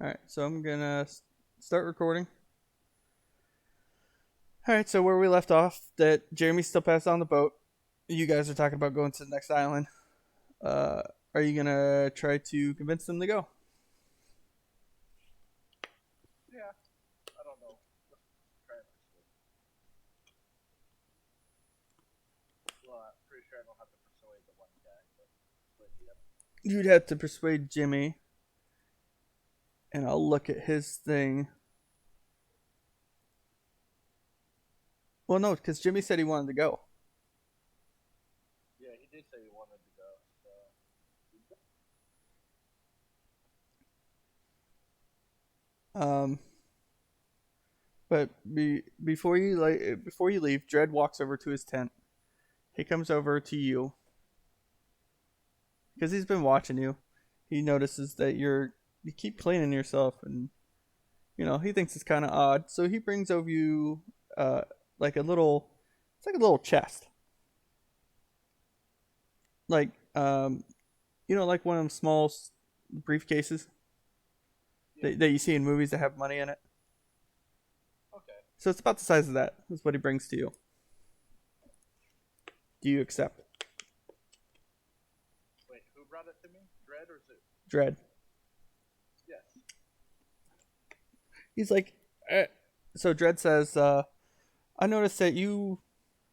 Alright, so I'm gonna start recording. Alright, so where we left off, that Jeremy still passed on the boat. You guys are talking about going to the next island. Uh, are you gonna try to convince them to go? Yeah, I don't know. Let's try and persuade. Well, I'm pretty sure I don't have to persuade the one guy, but persuade the other. You'd have to persuade Jimmy, and I'll look at his thing. Well, no, because Jimmy said he wanted to go. Yeah, he did say he wanted to go, so. Um, but before you leave, Dredd walks over to his tent. He comes over to you because he's been watching you. He notices that you keep cleaning yourself, and he thinks it's kind of odd. So he brings over you uh like a little, it's like a little chest, like like one of them small briefcases Yeah. that you see in movies that have money in it. Okay. So it's about the size of that. That's what he brings to you. Do you accept? Wait, who brought it to me? Dread or Zoo? Dredd. Yes. He's like, so Dredd says, I noticed that you've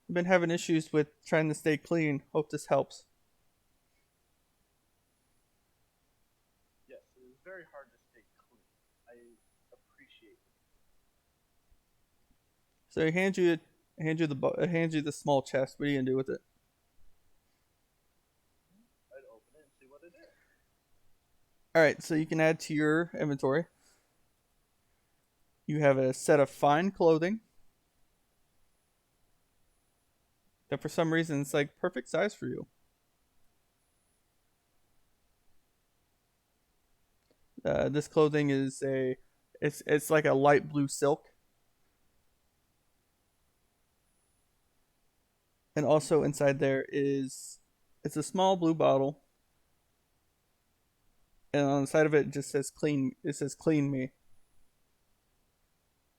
been having issues with trying to stay clean. Hope this helps. Yes, it is very hard to stay clean. I appreciate it. So he hands you the small chest. What are you gonna do with it? I'd open it and see what it is. All right, so you can add to your inventory. You have a set of fine clothing that for some reason it's like perfect size for you. This clothing is it's like a light blue silk, and also inside there is it's a small blue bottle, and on the side of it just says clean. It says clean me.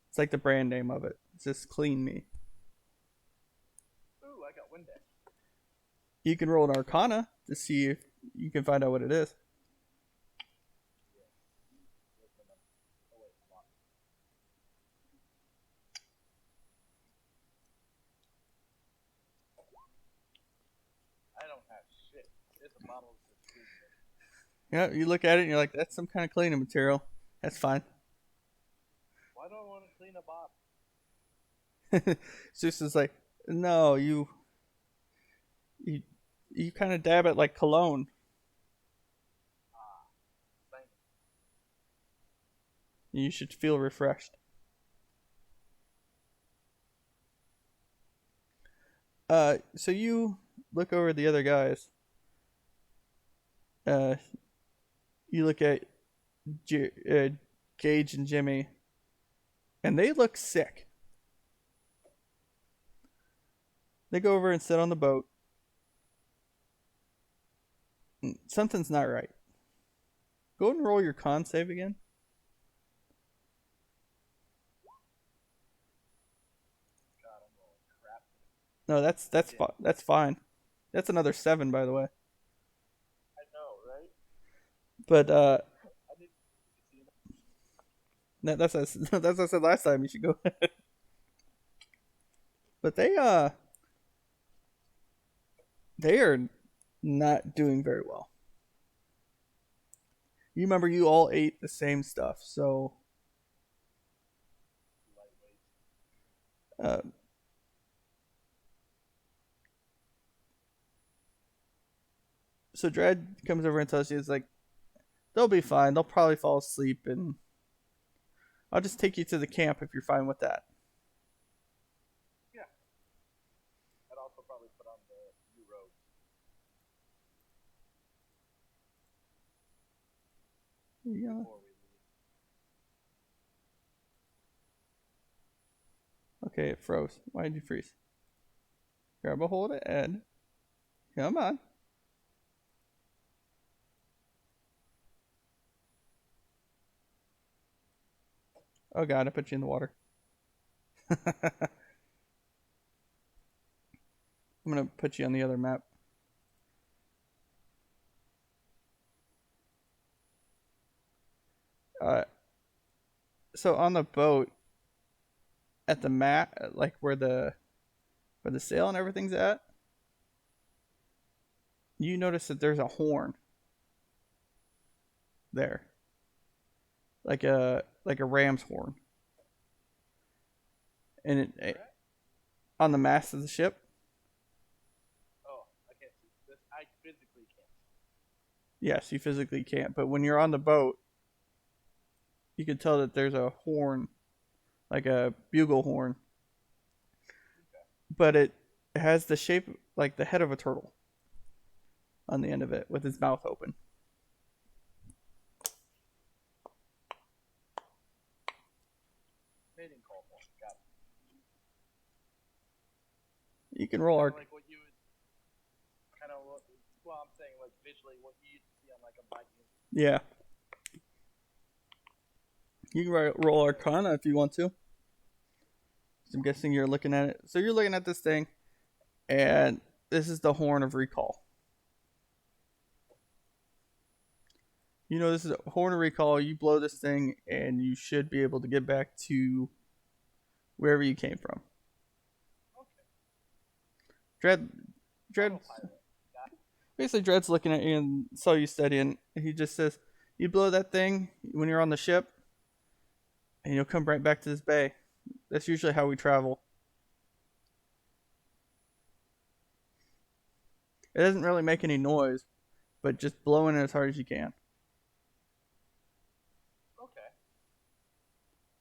It's like the brand name of it. It says clean me. Ooh, I got Windex. You can roll an Arcana to see if you can find out what it is. Yeah. Open them. Oh, wait, I'm on. I don't have shit. It's a bottle of clean. Yeah, you look at it and you're like, that's some kind of cleaning material. That's fine. Why do I want to clean a bottle? Zeus is like, no, you you kind of dab it like cologne. Ah, thank You should feel refreshed. So you look over the other guys. Uh, you look at Gage and Jimmy, and they look sick. They go over and sit on the boat. Something's not right. Go ahead and roll your con save again. God, I'm rolling crap. No, Yeah, that's fine. That's another 7, by the way. I know, right? But I didn't see that. that's what I said last time. You should go. But they are not doing very well. You remember you all ate the same stuff, so Lightweight. uh, so Dredd comes over and tells you it's like they'll be fine. They'll probably fall asleep, and I'll just take you to the camp if you're fine with that. Yeah. I'd also probably put on the new robes Yeah. before we leave. Okay, it froze. Why did you freeze? Grab a hold of Ed. Come on. Oh god, I put you in the water. I'm gonna put you on the other map. Uh, so on the boat at the mat, like where the sail and everything's at, you notice that there's a horn there, like a ram's horn, and it Right? on the mast of the ship. Oh, I can't see this. I physically can't. Yes, you physically can't, but when you're on the boat, you can tell that there's a horn, like a bugle horn, Okay. but it has the shape like the head of a turtle on the end of it with its mouth open. Mating call horn. Got it. You can roll Kind arc. of like what you would. Kind of what. Well, I'm saying like visually what you used to see on like a Viking. Yeah, you can roll Arcana if you want to. So I'm guessing you're looking at it. So you're looking at this thing, and this is the horn of recall. You know, this is a horn of recall. You blow this thing, and you should be able to get back to wherever you came from. Okay. Dread, Dread, Autopilot. Got it. basically, Dread's looking at you and saw you studying. And he just says, "You blow that thing when you're on the ship, and you'll come right back to this bay. That's usually how we travel. It doesn't really make any noise, but just blowing it as hard as you can." Okay.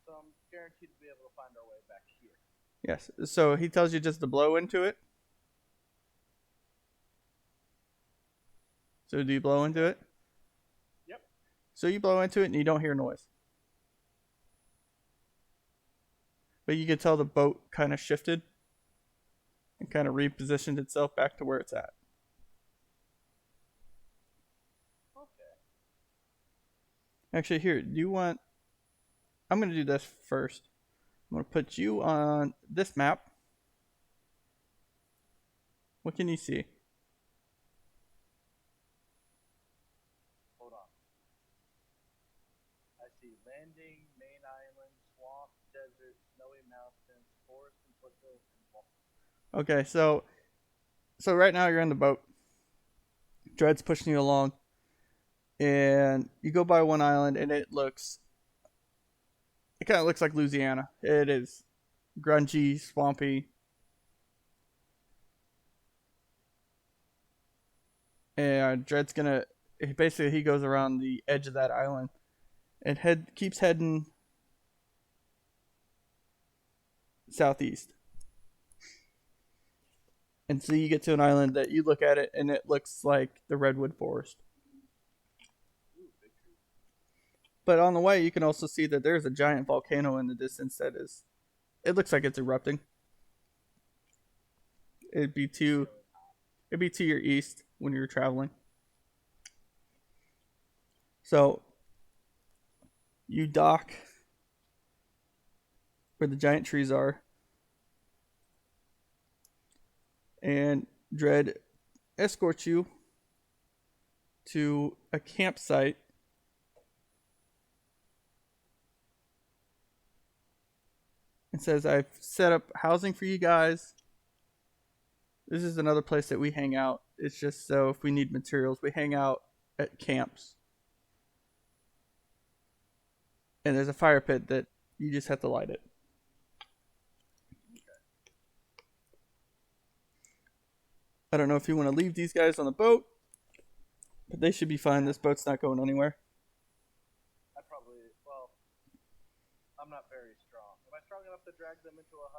So I'm guaranteed to be able to find our way back here. Yes. So he tells you just to blow into it. So do you blow into it? Yep. So you blow into it and you don't hear noise. But you can tell the boat kind of shifted and kind of repositioned itself back to where it's at. Okay. Actually, here, do you want. I'm going to do this first. I'm going to put you on this map. What can you see? Hold on. I see landing, main island, swamp, desert, snowy mountains, forest and foothills, and wall. Okay, so right now you're in the boat. Dread's pushing you along, and you go by one island, and it kind of looks like Louisiana. It is grungy, swampy, and Dread's gonna basically he goes around the edge of that island and keeps heading southeast. And so you get to an island that you look at it and it looks like the redwood forest. Ooh, big tree. But on the way you can also see that there's a giant volcano in the distance it looks like it's erupting. It'd be to your east when you're traveling. So you dock where the giant trees are, and Dread escorts you to a campsite and says, "I've set up housing for you guys. This is another place that we hang out. It's just so if we need materials, we hang out at camps. And there's a fire pit that you just have to light it." I don't know if you want to leave these guys on the boat, but they should be fine. This boat's not going anywhere. Well, I'm not very strong. Am I strong enough to drag them into a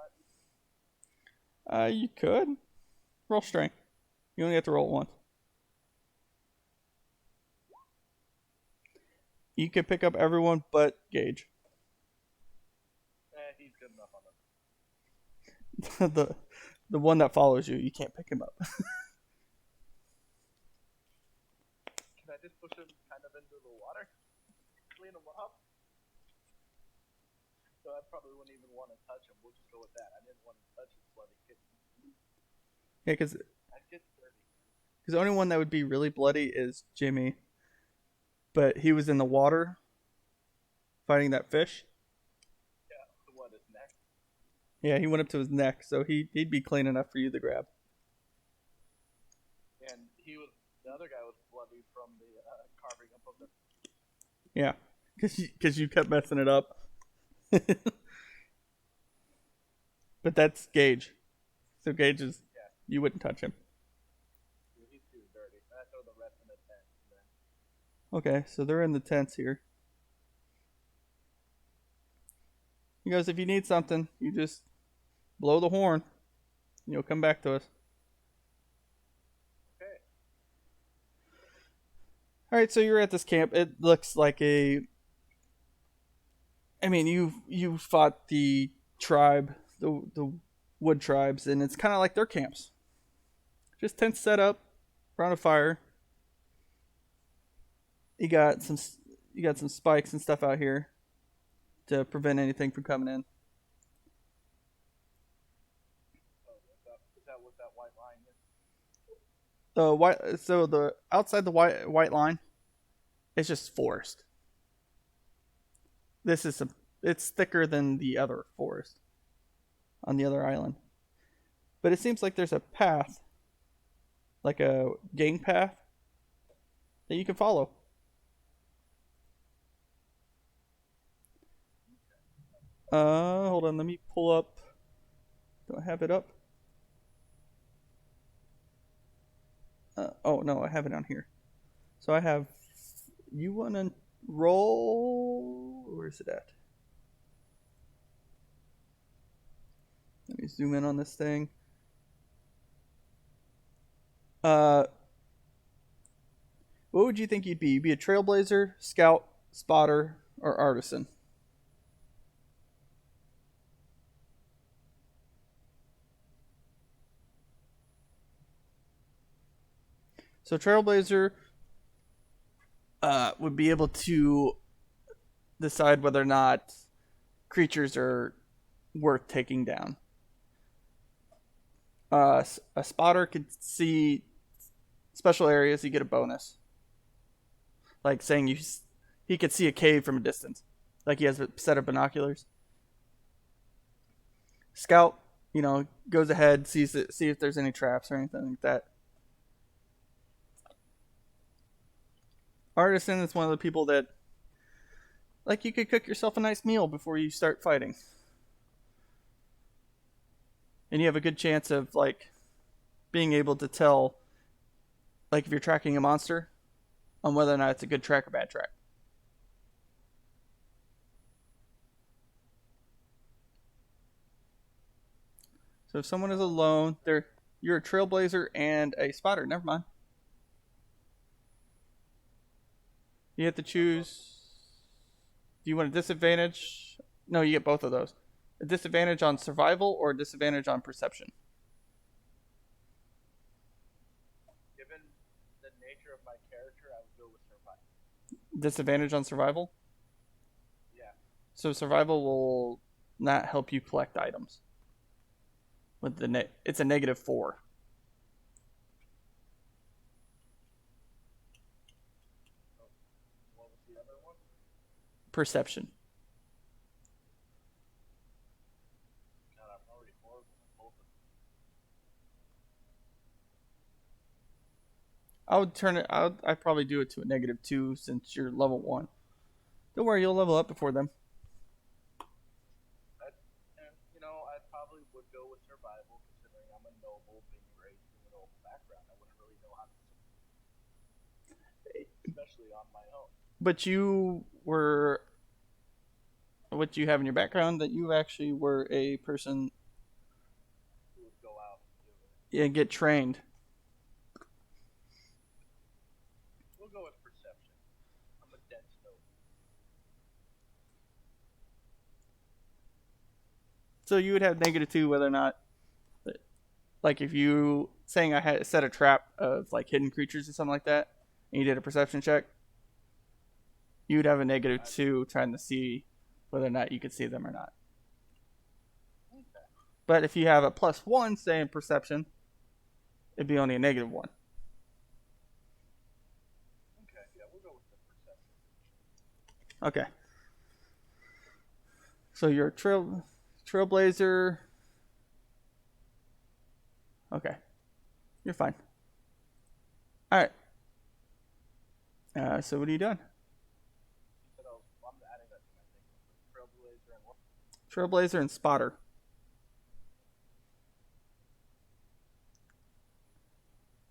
hut? You could. Roll strength. You only have to roll it once. You can pick up everyone but Gage. He's good enough on them. the one that follows you, you can't pick him up. Can I just push him kind of into the water? Clean him up? probably wouldn't even want to touch him. We'll just go with that. I didn't want to touch his bloody kitten. Yeah, because I'd get dirty. the only one that would be really bloody is Jimmy. But he was in the water fighting that fish. Yeah, what, his neck? Yeah, he went up to his neck, so he'd be clean enough for you to grab. And the other guy was bloody from the carving up of the... Yeah, because you kept messing it up. But that's Gage. So Gage is, you wouldn't touch him. He's too dirty. I throw the rest in the tent. Okay, so they're in the tents here. He goes, if you need something, you just blow the horn. And you'll come back to us. Okay. Alright, so you're at this camp. It looks like I mean, you fought the tribe, the wood tribes, and it's kind of like their camps. Just tents set up around a fire. You got some spikes and stuff out here to prevent anything from coming in. Is that what that white line is? The outside the white line, it's just forest. It's thicker than the other forest on the other island. But it seems like there's a path, like a gang path, that you can follow. Hold on, let me pull up. Do I have it up? Oh no, I have it on here. So I have. You wanna roll? Where's it at? Let me zoom in on this thing. What would you think you'd be? You'd be a trailblazer, scout, spotter, or artisan? So trailblazer would be able to decide whether or not creatures are worth taking down. A spotter could see special areas. You get a bonus, like saying he could see a cave from a distance, like he has a set of binoculars. Scout, goes ahead, see if there's any traps or anything like that. Artisan is one of the people that, like, you could cook yourself a nice meal before you start fighting. And you have a good chance of, like, being able to tell, like, if you're tracking a monster, on whether or not it's a good track or bad track. So if someone is alone, you're a trailblazer and a spotter. Never mind. You have to choose. Do you want a disadvantage? No, you get both of those. A disadvantage on survival or a disadvantage on perception. Given the nature of my character, I would go with survival. Disadvantage on survival? Yeah. So survival will not help you collect items. With it's a -4. What was the other one? Perception. God, I'm already horrible at both of them. I would turn it. I'd probably do it to a -2 since you're level 1. Don't worry, you'll level up before them. I probably would go with survival, considering I'm a noble being raised in an old background. I wouldn't really know how to, especially on my own. But what you have in your background, that you actually were a person Who would go out and do it? and get trained. We'll go with perception. I'm a dense noble. So you would have -2 whether or not, like, if you saying I had set a trap of like hidden creatures or something like that, and you did a perception check, you would have a -2 trying to see whether or not you could see them or not. But if you have a +1, say in perception, it'd be only a -1. Okay, yeah, we'll go with the perception. Okay. So you're a trailblazer. Okay. You're fine. Alright. So what are you doing? You said I'm adding that to my thing. Trailblazer and what? Trailblazer and spotter.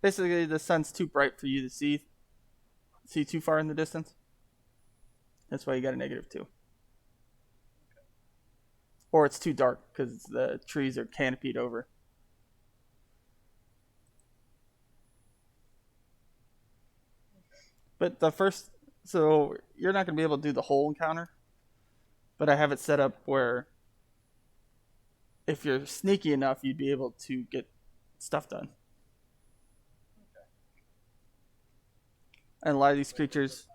Basically, the sun's too bright for you to see too far in the distance. That's why you got a -2. Okay. Or it's too dark because the trees are canopied over. But so you're not going to be able to do the whole encounter. But I have it set up where if you're sneaky enough, you'd be able to get stuff done. Okay. And a lot of these creatures.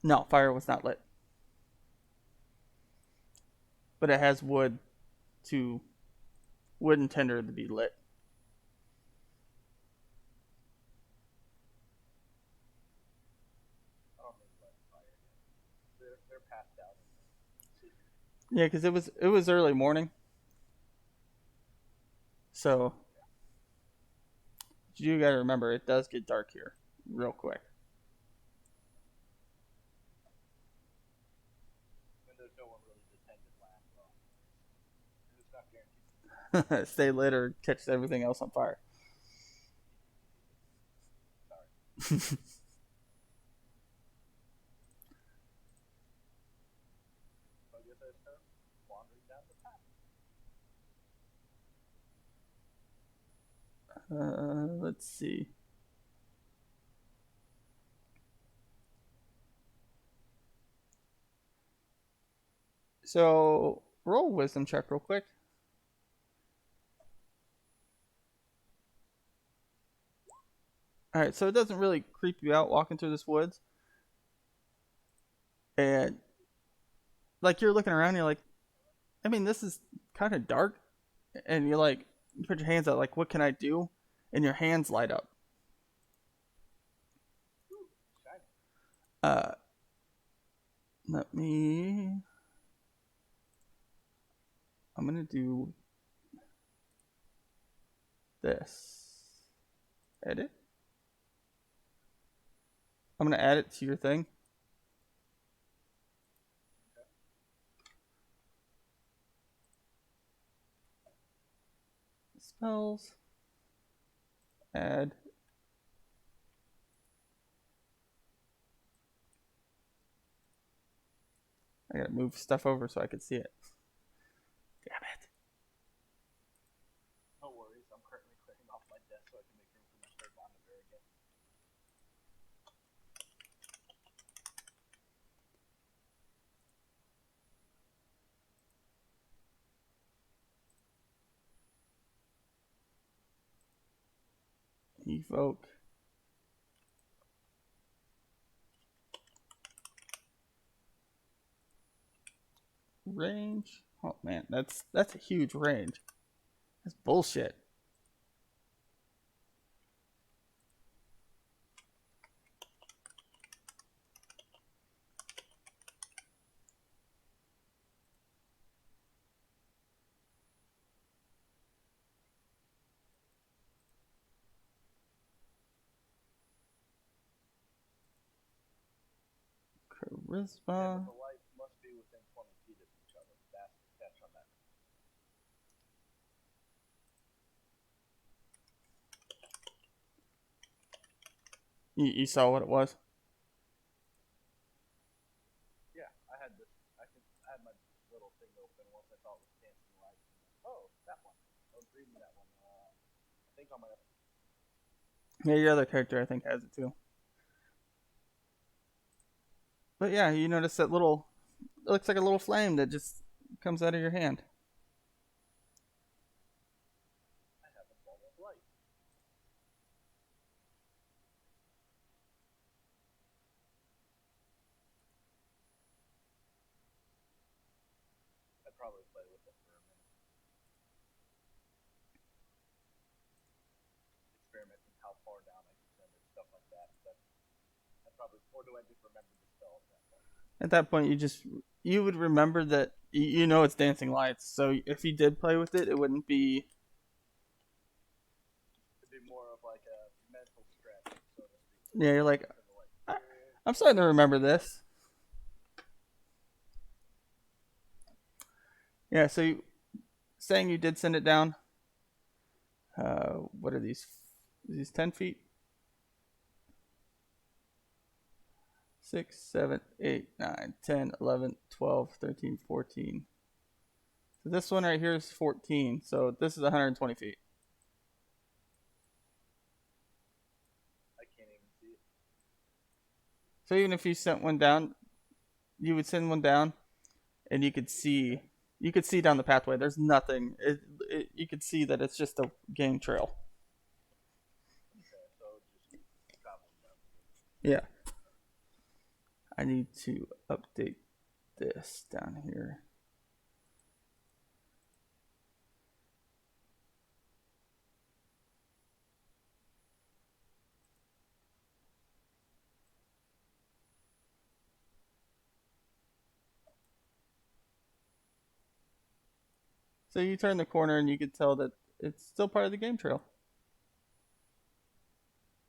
No, fire was not lit. But it has wood and tinder to be lit. I don't think light fire yet. They're passed out. Yeah, because it was early morning. So you got to remember, it does get dark here real quick. And there's no one really to tend to last long. It's not guaranteed. Stay lit or catch everything else on fire. Sorry. So I guess I start wandering down the path. Let's see. So roll a wisdom check real quick. All right, so it doesn't really creep you out walking through this woods, and like you're looking around, you're like, I mean, this is kind of dark, and you're like, you put your hands out, like, what can I do? And your hands light up. Uh, let me. I'm gonna do this. Edit. I'm gonna add it to your thing. Spells. Add. I gotta move stuff over so I can see it. Damn it. No worries, I'm currently clearing off my desk so I can make room for my third monitor again. Evoke. Range. Oh man, that's a huge range. That's bullshit. Charisma. The lights must be within 20 feet of each other. That's the catch on that. You saw what it was? Yeah, I had my little thing open once I saw it was dancing lights. Oh, that one. I was reading that one. I think on my. Yeah, your other character I think has it too. But yeah, you notice that little. It looks like a little flame that just comes out of your hand. I have a ball of light. I'd probably play with it for a minute. probably, or do I just remember the spell at that point? At that point, you would remember that you know it's dancing lights. So if you did play with it, it wouldn't be. It'd be more of like a mental stretch, so to speak. Yeah, you're like, Kind of like, I'm starting to remember this. Yeah, so saying you did send it down. What are these? These 10 feet? 6, 7, 8, 9, 10, 11, 12, 13, 14. So this one right here is 14. So this is 120 feet. I can't even see it. So even if you sent one down, you would send one down, and you could see down the pathway. There's nothing. You could see that it's just a game trail. Okay, so just traveling down. Yeah. I need to update this down here. So you turn the corner and you can tell that it's still part of the game trail.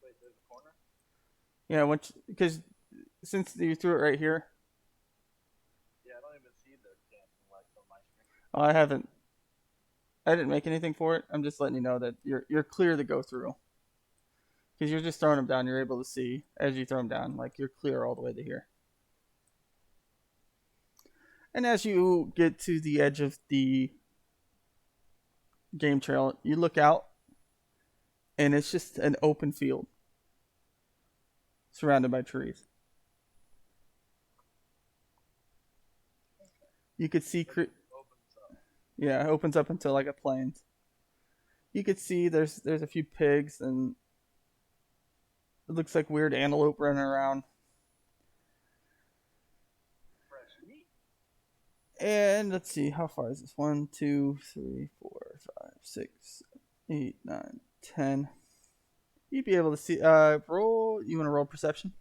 Wait, there's a corner? Yeah, because since you threw it right here, Yeah, I don't even see the dancing lights on my screen. I didn't make anything for it. I'm just letting you know that you're clear to go through. Because you're just throwing them down, you're able to see as you throw them down, like you're clear all the way to here. And as you get to the edge of the game trail, you look out, and it's just an open field surrounded by trees. You could see, Opens up. yeah, it opens up into like a plains. You could see there's a few pigs, and it looks like weird antelope running around. Fresh meat. And let's see, how far is this? 1, 2, 3, 4, 5, 6, 8, 9, 10. You'd be able to see. Roll. You want to roll perception?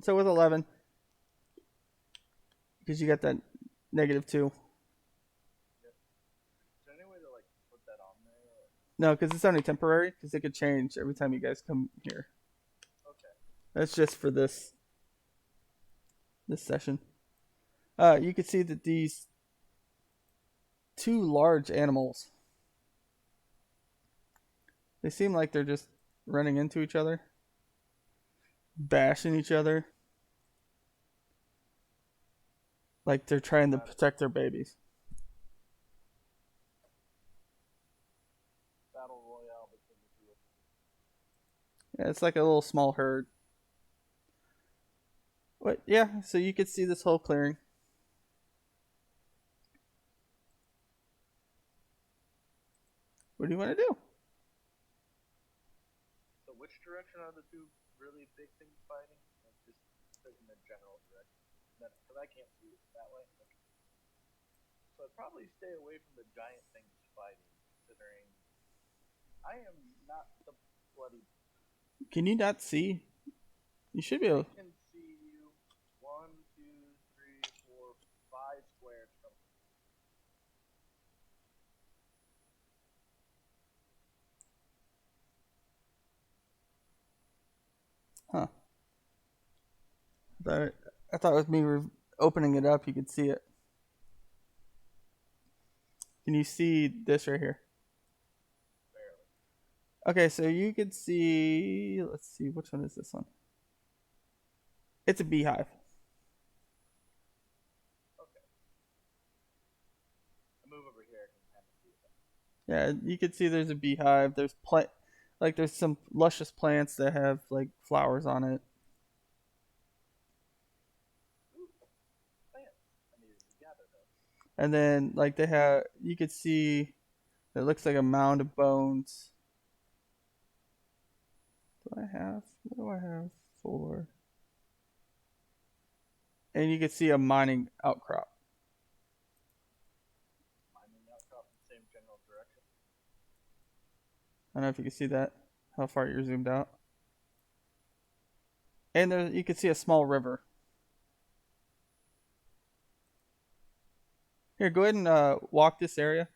So with 11, because you got that -2. Is there any way to like put that on there? Or... No, because it's only temporary. Because it could change every time you guys come here. Okay. That's just for this session. You can see that these two large animals. They seem like they're just running into each other, bashing each other, like they're trying to protect their babies. Battle Royale between the two of them. Yeah, it's like a little small herd. But yeah, so you could see this whole clearing. What do you want to do? So which direction are the two really big things fighting? Like just in the general direction. Because I can't see it that way. Okay. So I'd probably stay away from the giant things fighting, considering I am not the bloody. Can you not see? You should be able. I can see you 1, 2, 3, 4, 5 squares from. Huh. I thought with me opening it up, you could see it. Can you see this right here? Barely. Okay, so you could see. Let's see, which one is this one? It's a beehive. Okay. I move over here and kind of see it. Yeah, you could see there's a beehive. There's some luscious plants that have like flowers on it. Ooh, plants. I needed to gather those. And then like you could see it looks like a mound of bones. What do I have for? And you could see a mining outcrop. Mining outcrop in the same general direction. I don't know if you can see that, how far you're zoomed out. And there, you can see a small river. Here, go ahead and walk this area.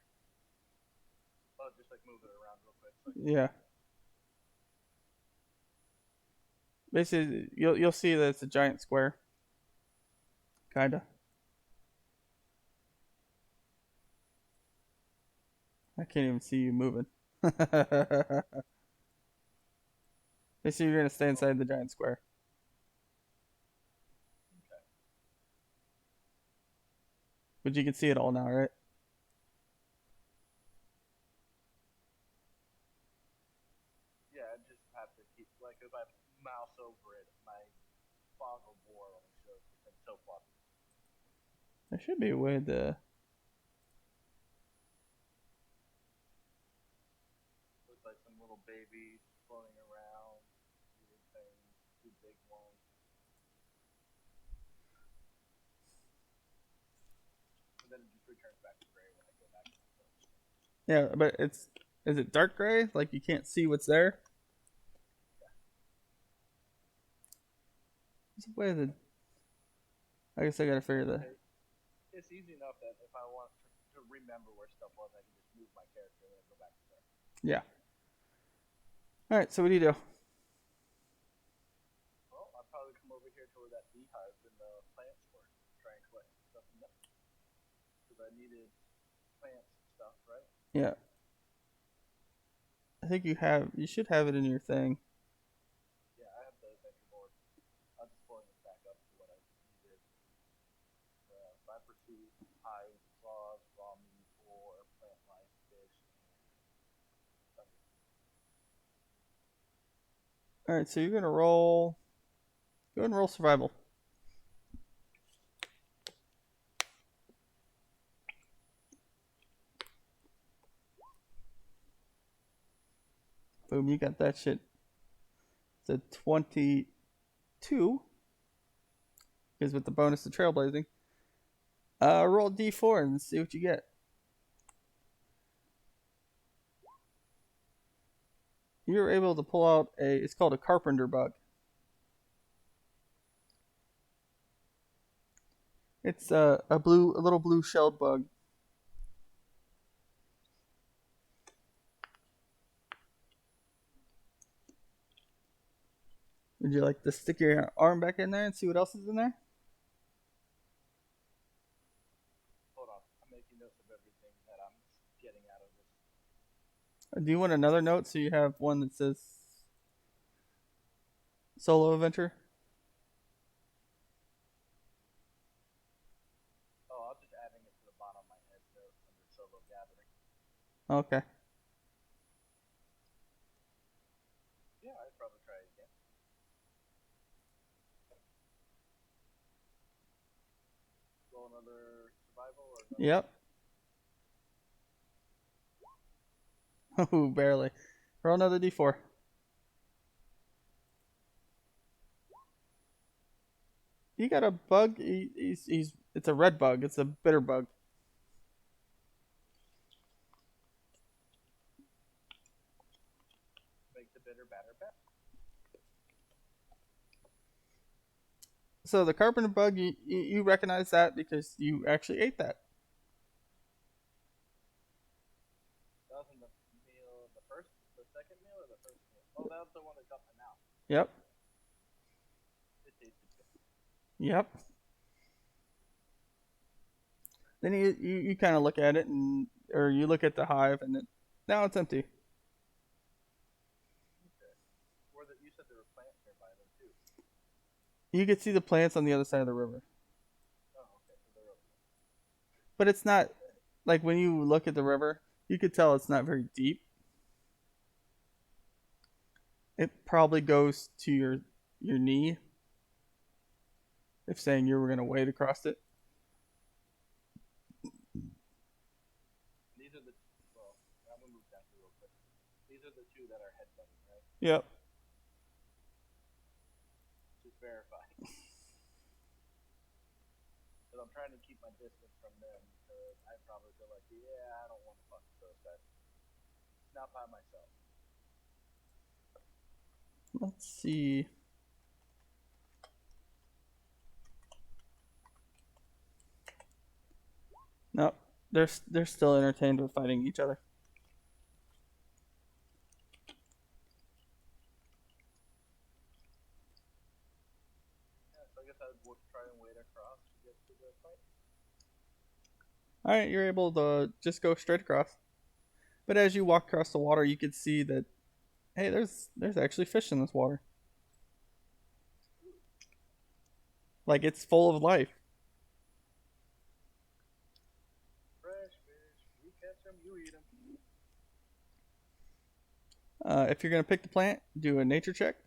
Oh, just like move it around real quick. So Yeah. Basically, you'll see that it's a giant square. Kinda. I can't even see you moving. Basically, you're gonna stay inside the giant square. okay. But you can see it all now, right? Yeah, I just have to keep like if I mouse over it, my fog of war only shows the soap opera. There should be a way to. Looks like some little babies floating around, weird things, two big ones. And then it just returns back to gray when I go back to the film. Yeah, but it's. Is it dark gray? Like you can't see what's there? There's a way to. I guess I gotta figure that. It's easy enough that if I want to remember where stuff was, I can just move my character and then go back to there. Yeah. All right. So what do you do? Well, I'll probably come over here to where that beehive and the plants were, try and collect stuff from them. Because I needed plants and stuff, right? Yeah. I think you have. You should have it in your thing. Yeah, I have the adventure board. I'm just pulling it back up to what I needed. Cypress seed, hive, claws, raw meat, or plant life, fish, and thunder. All right. So you're gonna roll. Go ahead and roll survival. Boom! You got that shit. It's a 22. Because with the bonus to trailblazing. Roll d4 and see what you get. You're able to pull out a. It's called a carpenter bug. It's a little blue shelled bug. Would you like to stick your arm back in there and see what else is in there? Hold on, I'm making notes of everything that I'm getting out of this. Do you want another note so you have one that says solo adventure? Oh, I'm just adding it to the bottom of my head note under solo gathering. Okay. Yeah, I'd probably try it again. Roll another survival or another. Yep. Oh, barely. Roll another d4. You got a bug. He's it's a red bug. It's a bitter bug. Make the bitter batter better. So the carpenter bug, you recognize that because you actually ate that. That was in the meal, the second meal, or the first meal? Oh, that was the one that got my mouth. Yep. It tasted good. Yep. Then you kind of look at it and or you look at the hive and now it's empty. Okay. You said there were plants nearby them too. You could see the plants on the other side of the river. Oh, okay. So they're open. But it's not like when you look at the river, you could tell it's not very deep. It probably goes to your knee. If saying you were gonna wade across it. These are the. Well, I'm gonna move down here real quick. These are the two that are headbutting, right? Yep. Just verify. Because I'm trying to keep my distance from them because I probably feel like, yeah, I don't want to fuck with those guys. Not by myself. Let's see. No, they're still entertained with fighting each other. Yeah, so I guess I would try and wade across to get to the fight. All right, you're able to just go straight across. But as you walk across the water, you can see that hey, there's actually fish in this water. Like it's full of life. Fresh fish, you catch them, you eat them. If you're gonna pick the plant, do a nature check.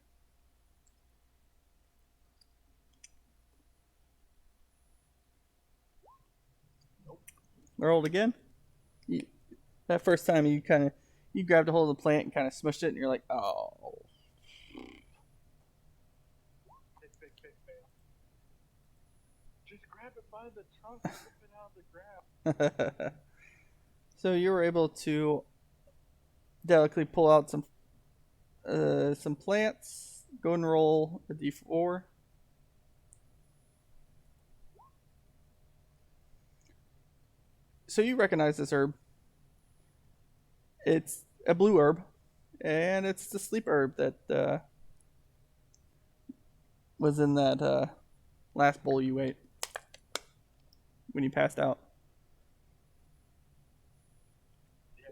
Nope. Roll it again. That first time you grabbed a hold of the plant and kind of smushed it, and you're like, oh. Pick, fail. Just grab it by the trunk and rip it out of the ground. So you were able to delicately pull out some plants. Go and roll a d4. So you recognize this herb. It's a blue herb, and it's the sleep herb that was in that last bowl you ate when you passed out. Yeah,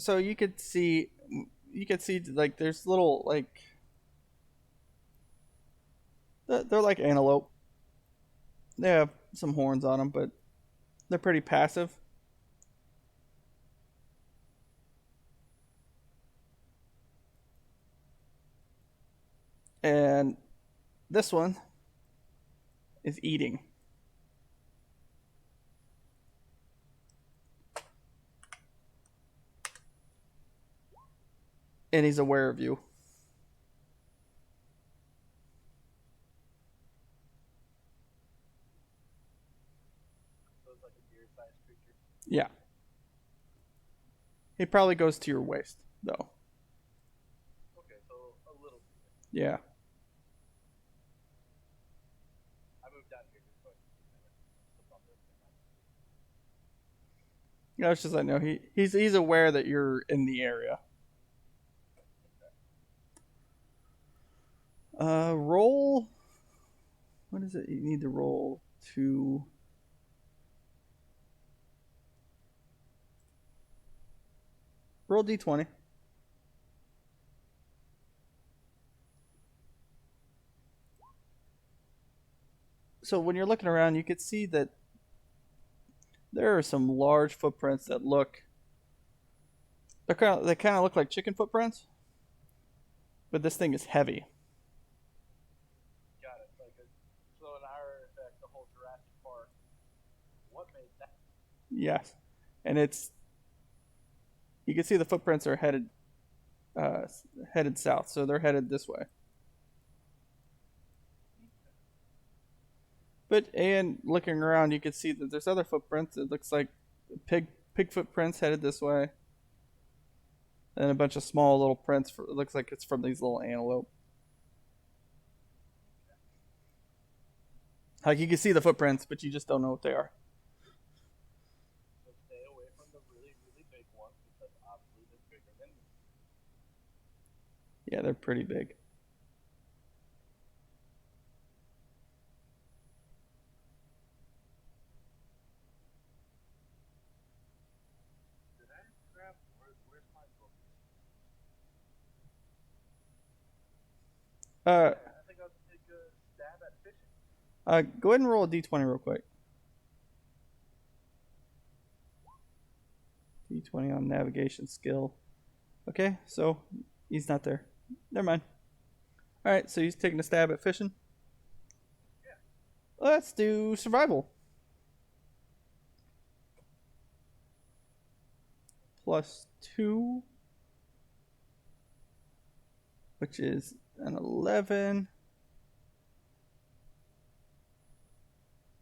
So you could see like there's little like they're like antelope. They have some horns on them, but they're pretty passive. And this one is eating. And he's aware of you. so it's like a deer-sized creature. Yeah. He probably goes to your waist, though. Okay, so a little deer. Yeah. I moved down here just so I can see better. The bumper thing on it. Yeah, it's just I know he's aware that you're in the area. Roll. What is it? You need to roll to. Roll d20. So when you're looking around, you could see that there are some large footprints that look. They kind of look like chicken footprints, but this thing is heavy. Got it. Like a, so in our effect, the whole Jurassic Park. What made that? Yes, and it's. You can see the footprints are headed south, so they're headed this way. But and looking around, you can see that there's other footprints. It looks like pig footprints headed this way, and a bunch of small little prints. It looks like it's from these little antelope. Like you can see the footprints, but you just don't know what they are. So stay away from the really, really big ones because obviously they're bigger than me. Yeah, they're pretty big. Did I grab? Where's my book? Uh, I think I'll take a stab at fishing. Go ahead and roll a d20 real quick. D20 on navigation skill. Okay, so he's not there. Never mind. All right, so he's taking a stab at fishing. Yeah. Let's do survival. +2, which is an 11.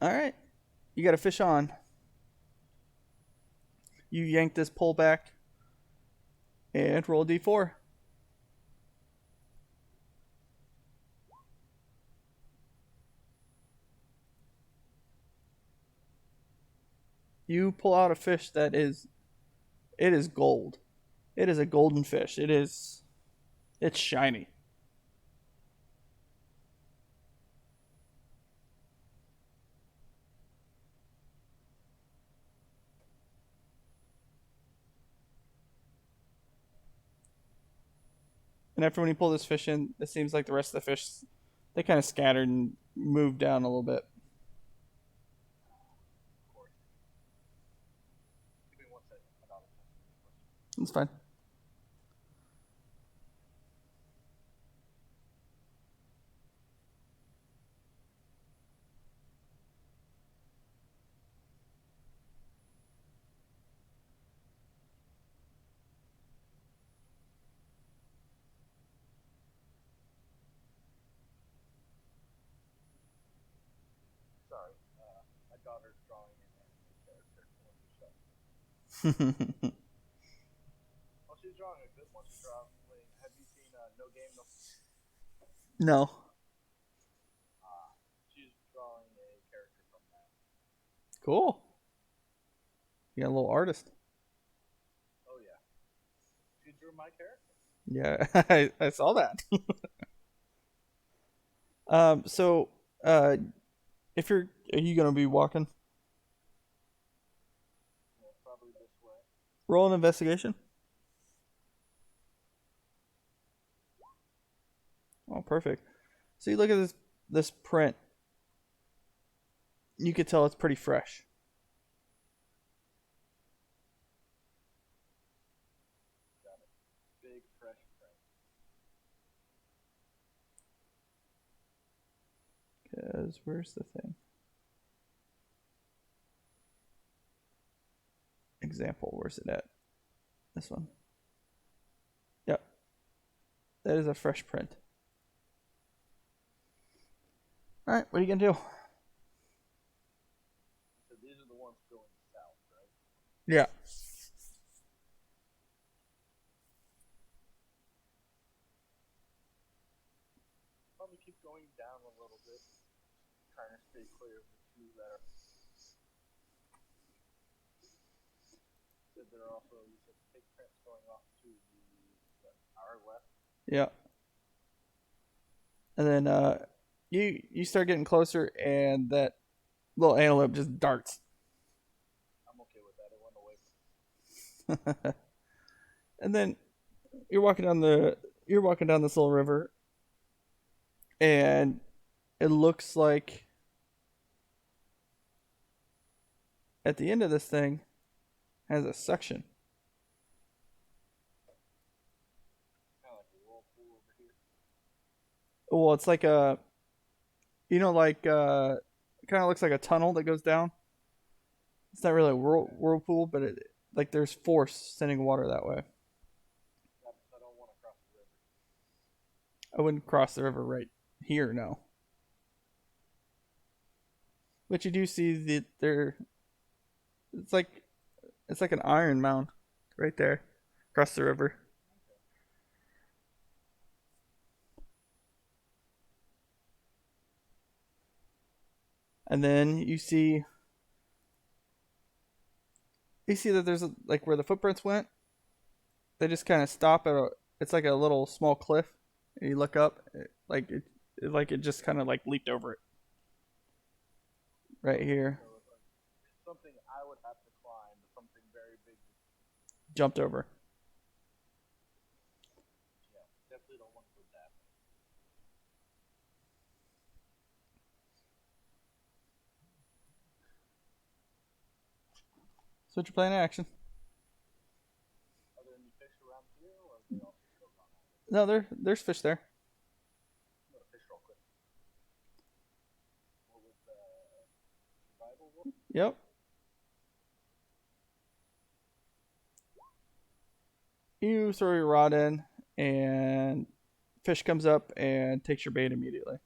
All right, you got a fish on. You yank this pole back and roll a d4. You pull out a fish that is it is gold. It is a golden fish. It's shiny. And after when you pull this fish in, it seems like the rest of the fish they kind of scattered and moved down a little bit. Of course. Give me 1 second. My daughter's asking me a question. It's fine. Sorry. My daughter's drawing an anime character when we shut. Oh, she's drawing a good one. She's drawing. Have you seen No Game No? No. She's drawing a character from that. Cool. You got a little artist. Oh yeah. She drew my character. Yeah, I saw that. So, if are you gonna be walking? Yeah, probably this way. Roll an investigation. Oh, perfect. So you look at this print. You could tell it's pretty fresh. Got it. Big fresh print. Cause where's the thing? Example, where's it at? This one. Yep. That is a fresh print. Alright, what are you gonna do? So these are the ones going south, right? Yeah. Probably keep going down a little bit, trying to stay clear of the two that are. Said there are also you said big prints going off to our left. Yeah. And then you start getting closer and that little antelope just darts. I'm okay with that. It went away from me. And then you're walking down this little river and it looks like at the end of this thing has a suction. Kind of like a whirlpool over here. Well, it's like a like it kind of looks like a tunnel that goes down. It's not really a whirlpool, but it like there's force sending water that way. I don't want to cross the river. I wouldn't cross the river right here, no. But you do see that there. It's like an iron mound right there across the river. And then you see that there's like where the footprints went. They just kind of stop at a. It's like a little small cliff, and you look up, like it just kind of like leaped over it. Right here, So it's something I would have to climb, but something very big. jumped over. Yeah, definitely don't want to go that way. So what's your plan of action? Are there any fish around here, or are they also still gone out? No, there's fish there. I'm gonna fish real quick. What was the survival one? Yep. You throw your rod in, and fish comes up and takes your bait immediately.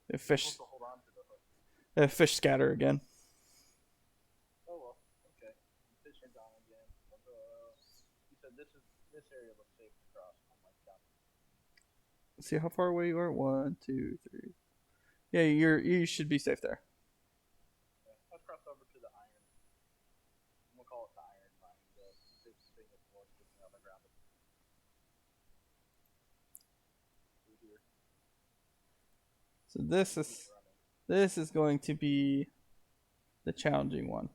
The I'm fish, supposed to hold on to the hook. the fish scatter again. Let's see how far away you are. 1, 2, 3. Yeah, you should be safe there. Yeah, let's cross over to the iron. I'm gonna call it the iron mine. The big thing of ore sticking out of the ground. Through here. So this is going to be the challenging one.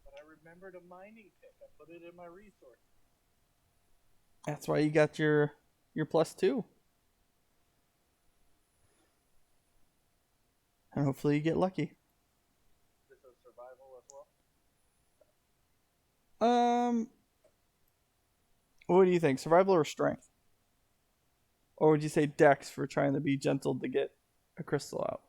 But I remembered a mining pick. I put it in my resource. That's why you got your +2. And hopefully you get lucky. This is survival as well. What do you think? Survival or strength? Or would you say dex for trying to be gentle to get a crystal out?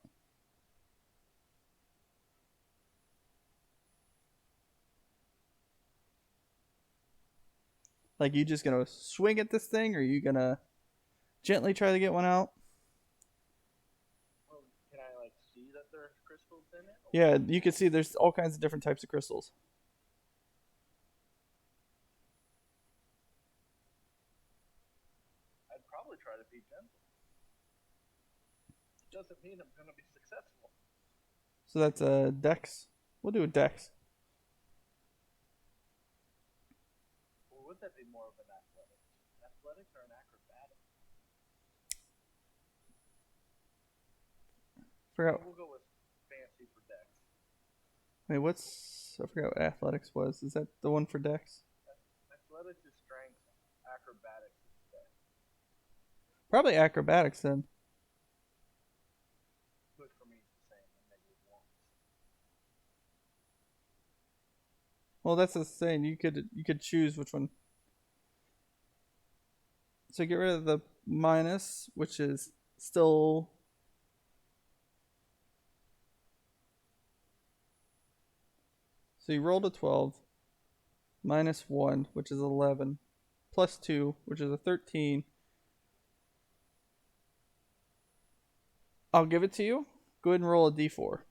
Like, you just gonna swing at this thing, or are you gonna gently try to get one out? Well, can I like see that there's crystals in it? Yeah, you can see there's all kinds of different types of crystals. I'd probably try to be gentle. Doesn't mean I'm gonna be successful. So that's a dex. We'll do a dex. Or would that be more of an athletics? Athletics or an acrobatic? Forgot. We'll go with fancy for dex. Wait, I forgot what athletics was. Is that the one for dex? Athletics is strength. Acrobatics is dex. Probably acrobatics then. Which for me is the same. I'm -1. Well, that's the thing. You could choose which one. So get rid of the minus, which is still. So you rolled a 12, -1, which is 11, +2, which is a 13. I'll give it to you. Go ahead and roll a d4.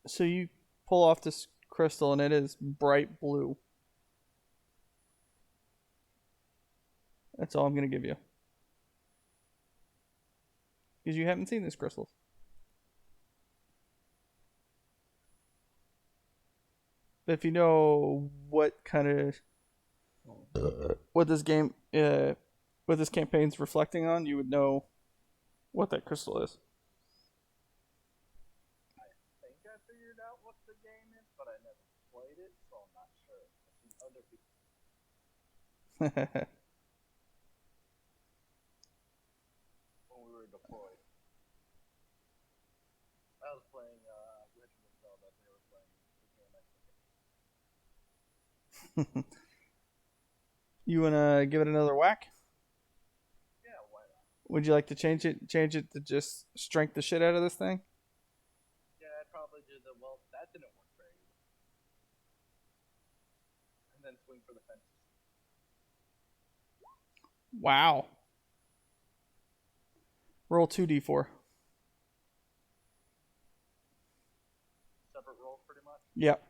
So you pull off this crystal, and it is bright blue. That's all I'm going to give you. Because you haven't seen these crystals. But if you know what kind of what this game what this campaign's reflecting on, you would know what that crystal is. I think I figured out what the game is, but I never played it, so I'm not sure. I've seen other people when we were deployed. I was playing Legend of Zelda. They were playing the game I think. You wanna give it another whack? Yeah, why not? Would you like to change it? Change it to just strength the shit out of this thing? Yeah, I'd probably do the well. That didn't work very well. And then swing for the fences. Wow. Roll 2d4. Separate rolls, pretty much. Yep.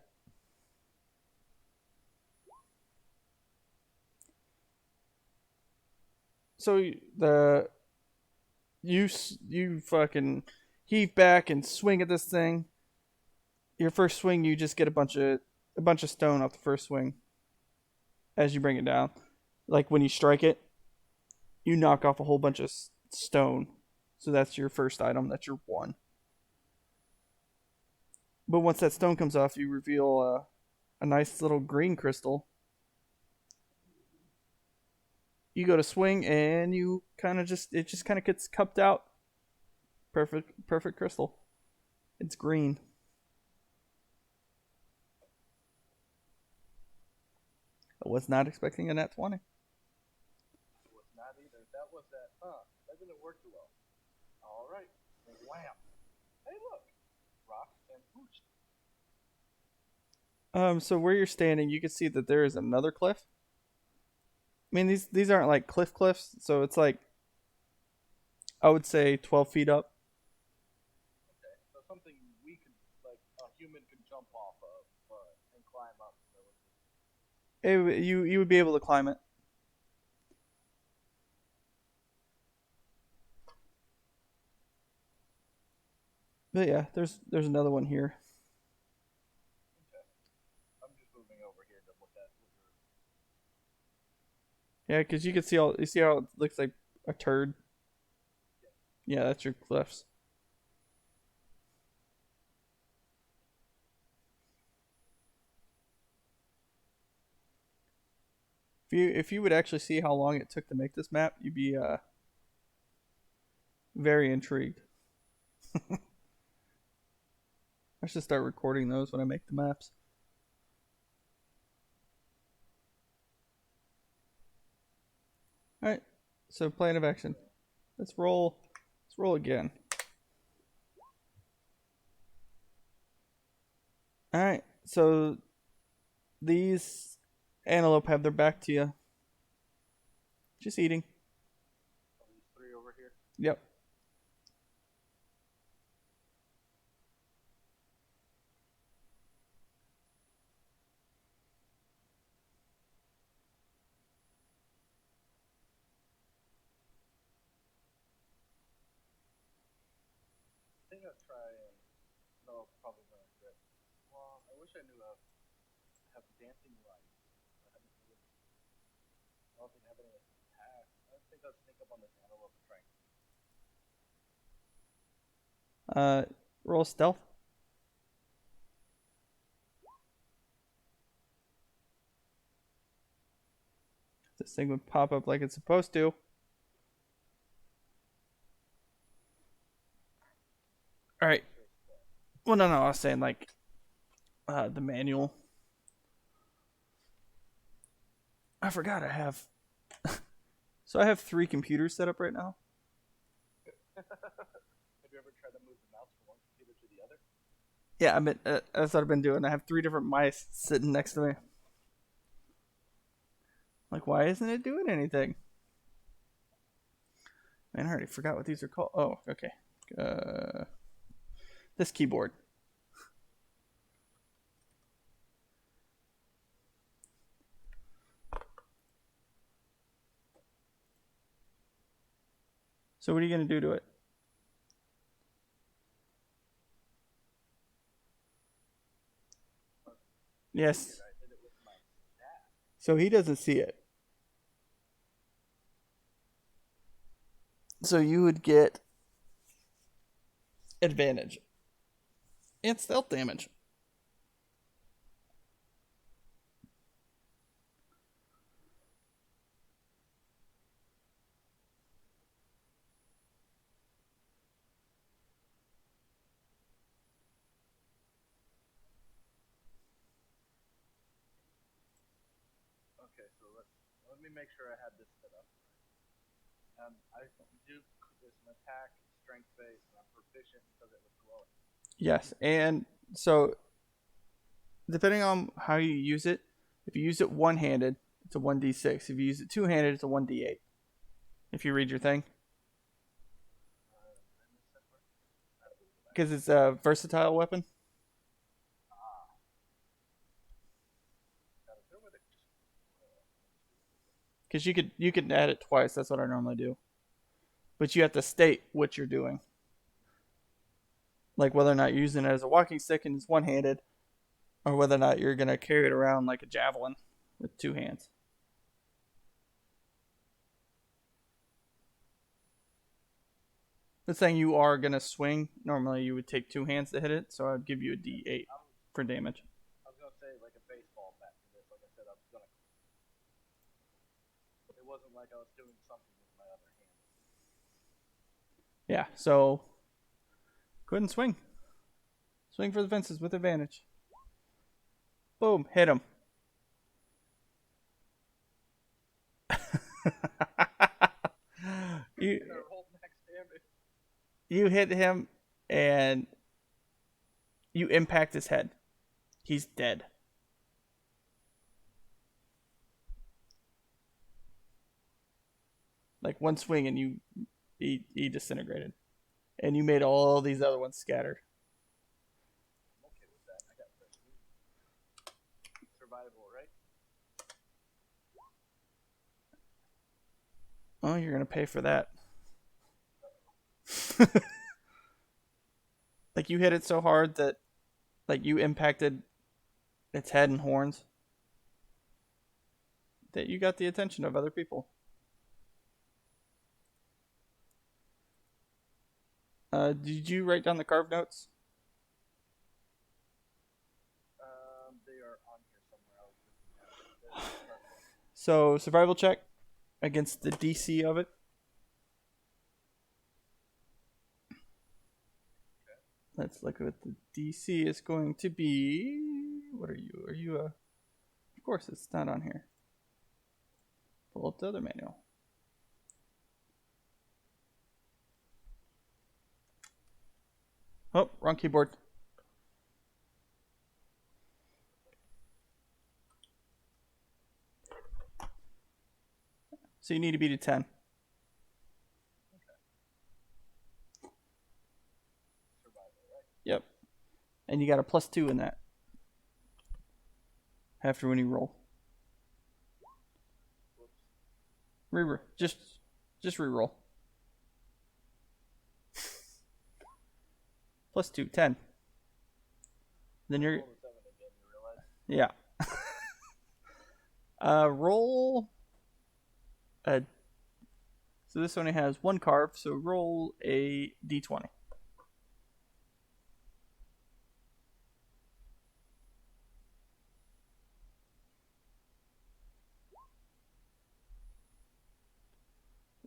So you fucking heave back and swing at this thing. Your first swing, you just get a bunch of stone off the first swing. As you bring it down, like when you strike it, you knock off a whole bunch of stone. So that's your first item. That's your 1. But once that stone comes off, you reveal a nice little green crystal. You go to swing, and you it just kind of gets cupped out. Perfect crystal. It's green. I was not expecting a nat 20. I was not either. That was that. That didn't work too well. All right. Wham. Hey, look. Rock and boost. So where you're standing, you can see that there is another cliff. I mean, these aren't like cliffs, so it's like, I would say 12 feet up. Okay, so something we could, like, a human You would be able to climb it. But yeah, there's another one here. Okay. I'm just moving over here to look at what you're. Yeah, because you can see all. You see how it looks like a turd. Yeah, that's your cliffs. If you would actually see how long it took to make this map, you'd be very intrigued. I should start recording those when I make the maps. All right. So plan of action. Let's roll. Let's roll again. All right. So these antelope have their back to you, just eating. Are these three over here? Yep. I think I'll try and. No, probably not good. Well, I wish I knew how to have dancing lights. I haven't really. I don't think I have any attack. I think I'll sneak up on this antelope and try and. Uh, roll stealth. This thing would pop up like it's supposed to. All right. Well, no, I was saying like the manual. I forgot I have. So I have 3 computers set up right now. Have you ever tried to move the mouse from one computer to the other? Yeah, I mean that's what I've been doing. I have 3 different mice sitting next to me. Like, why isn't it doing anything? Man, I already forgot what these are called. Oh, okay. This keyboard. So what are you gonna do to it? Yes. I did it with my staff. So he doesn't see it. So you would get advantage and stealth damage. Okay, so let me make sure I had this set up. I do this an attack, strength base, and I'm proficient because it was glowing. Yes, and so depending on how you use it, if you use it one-handed, it's a 1d6. If you use it two-handed, it's a 1d8. If you read your thing, because it's a versatile weapon. Because you could add it twice. That's what I normally do. But you have to state what you're doing, like whether or not you're using it as a walking stick and it's one-handed, or whether or not you're gonna carry it around like a javelin with 2 hands. Let's saying you are gonna swing. Normally, you would take 2 hands to hit it, so I'd give you a d8 for damage. I was gonna say like a baseball bat for this. Like I said, I was gonna. It wasn't like I was doing something with my other hand. Yeah, so go ahead and swing. Swing for the fences with advantage. Boom, hit him. you And I rolled max damage. you hit him and you impact his head. He's dead. Like one swing and he disintegrated. And you made all these other ones scatter. I'm okay with that. I got prestige. Survival, right? Oh, you're gonna pay for that. Like you hit it so hard that like you impacted its head and horns that you got the attention of other people. Did you write down the carved notes? They are on here somewhere. I was looking at it. There's part one. So survival check against the DC of it. Let's look at what the DC is going to be. What are you? Are you a? Of course, it's not on here. Pull up the other manual. Oh, wrong keyboard. So you need to beat a 10. Survival, right? Yep. And you got a +2 in that. After when you roll. Whoops. Just re-roll. +2, 10. Then you're Roll the 7 again, you realize? yeah. Roll a. So this only has one carve, so roll a d20.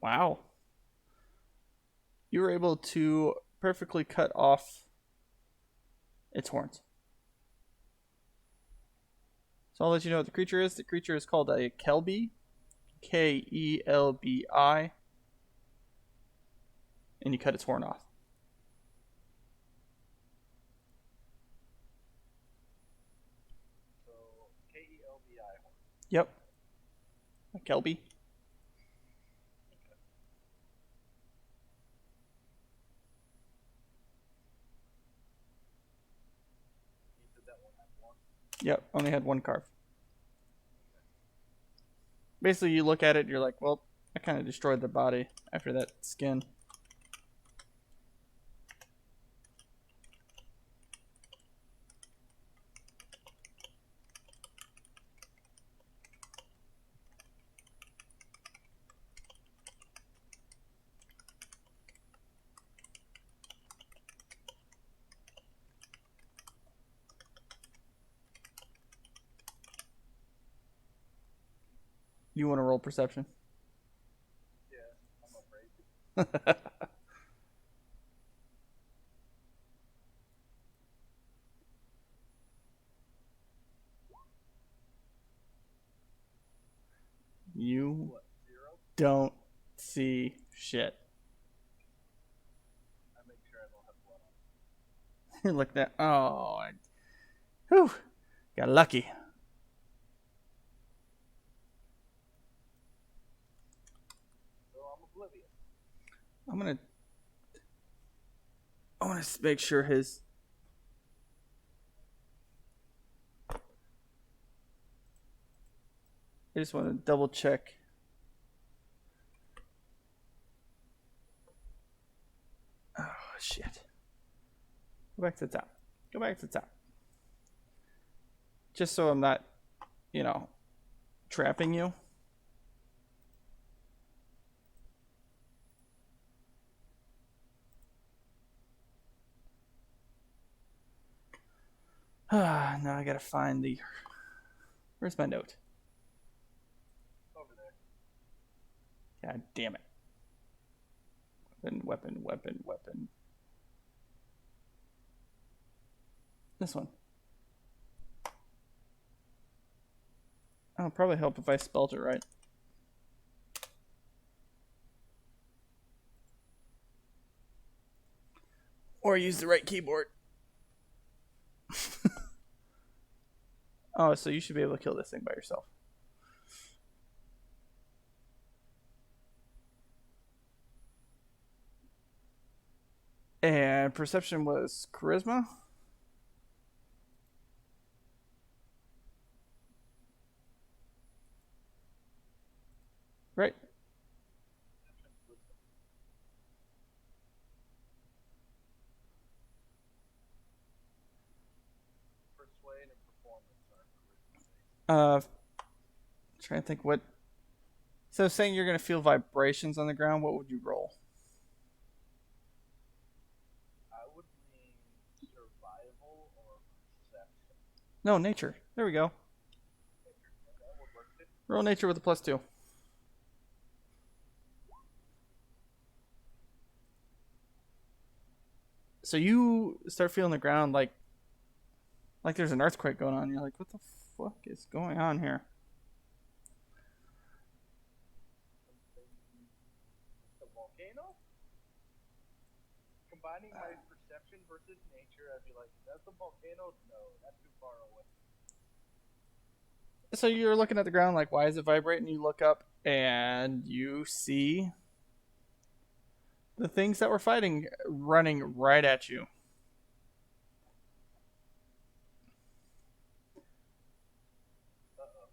Wow. You were able to perfectly cut off its horns. So I'll let you know what the creature is. The creature is called a Kelby, Kelbi, and you cut its horn off. So, Kelbi horn. Yep. A Kelby. You said that one had one? Yep, only had one carve. Basically, you look at it, you're like, well, I kind of destroyed the body after that skin. You want to roll perception? Yeah, I'm afraid. You What, 0? don't see shit. I make sure I don't have blood on. You're looking at, oh, whew, got lucky. So I'm oblivious. I want to make sure his. I just want to double check. Oh, shit. Go back to the top. Go back to the top. Just so I'm not, trapping you. Now I gotta find the. Where's my note? Over there. God damn it. Weapon. This one. Oh, probably help if I spelled it right. Or use the right keyboard. Oh, so you should be able to kill this thing by yourself. And perception was charisma. Right. Uh, trying to think what. So saying you're gonna feel vibrations on the ground. What would you roll? I would mean survival or perception. No, nature. There we go. That would work too. Roll nature with a +2. So you start feeling the ground like there's an earthquake going on. You're like, what the fuck is going on here? The volcano? Combining my perception versus nature, I'd be like, that's a volcano? No, that's too far away. So you're looking at the ground like, why is it vibrating? You look up and you see the things that were fighting running right at you. Uh-oh.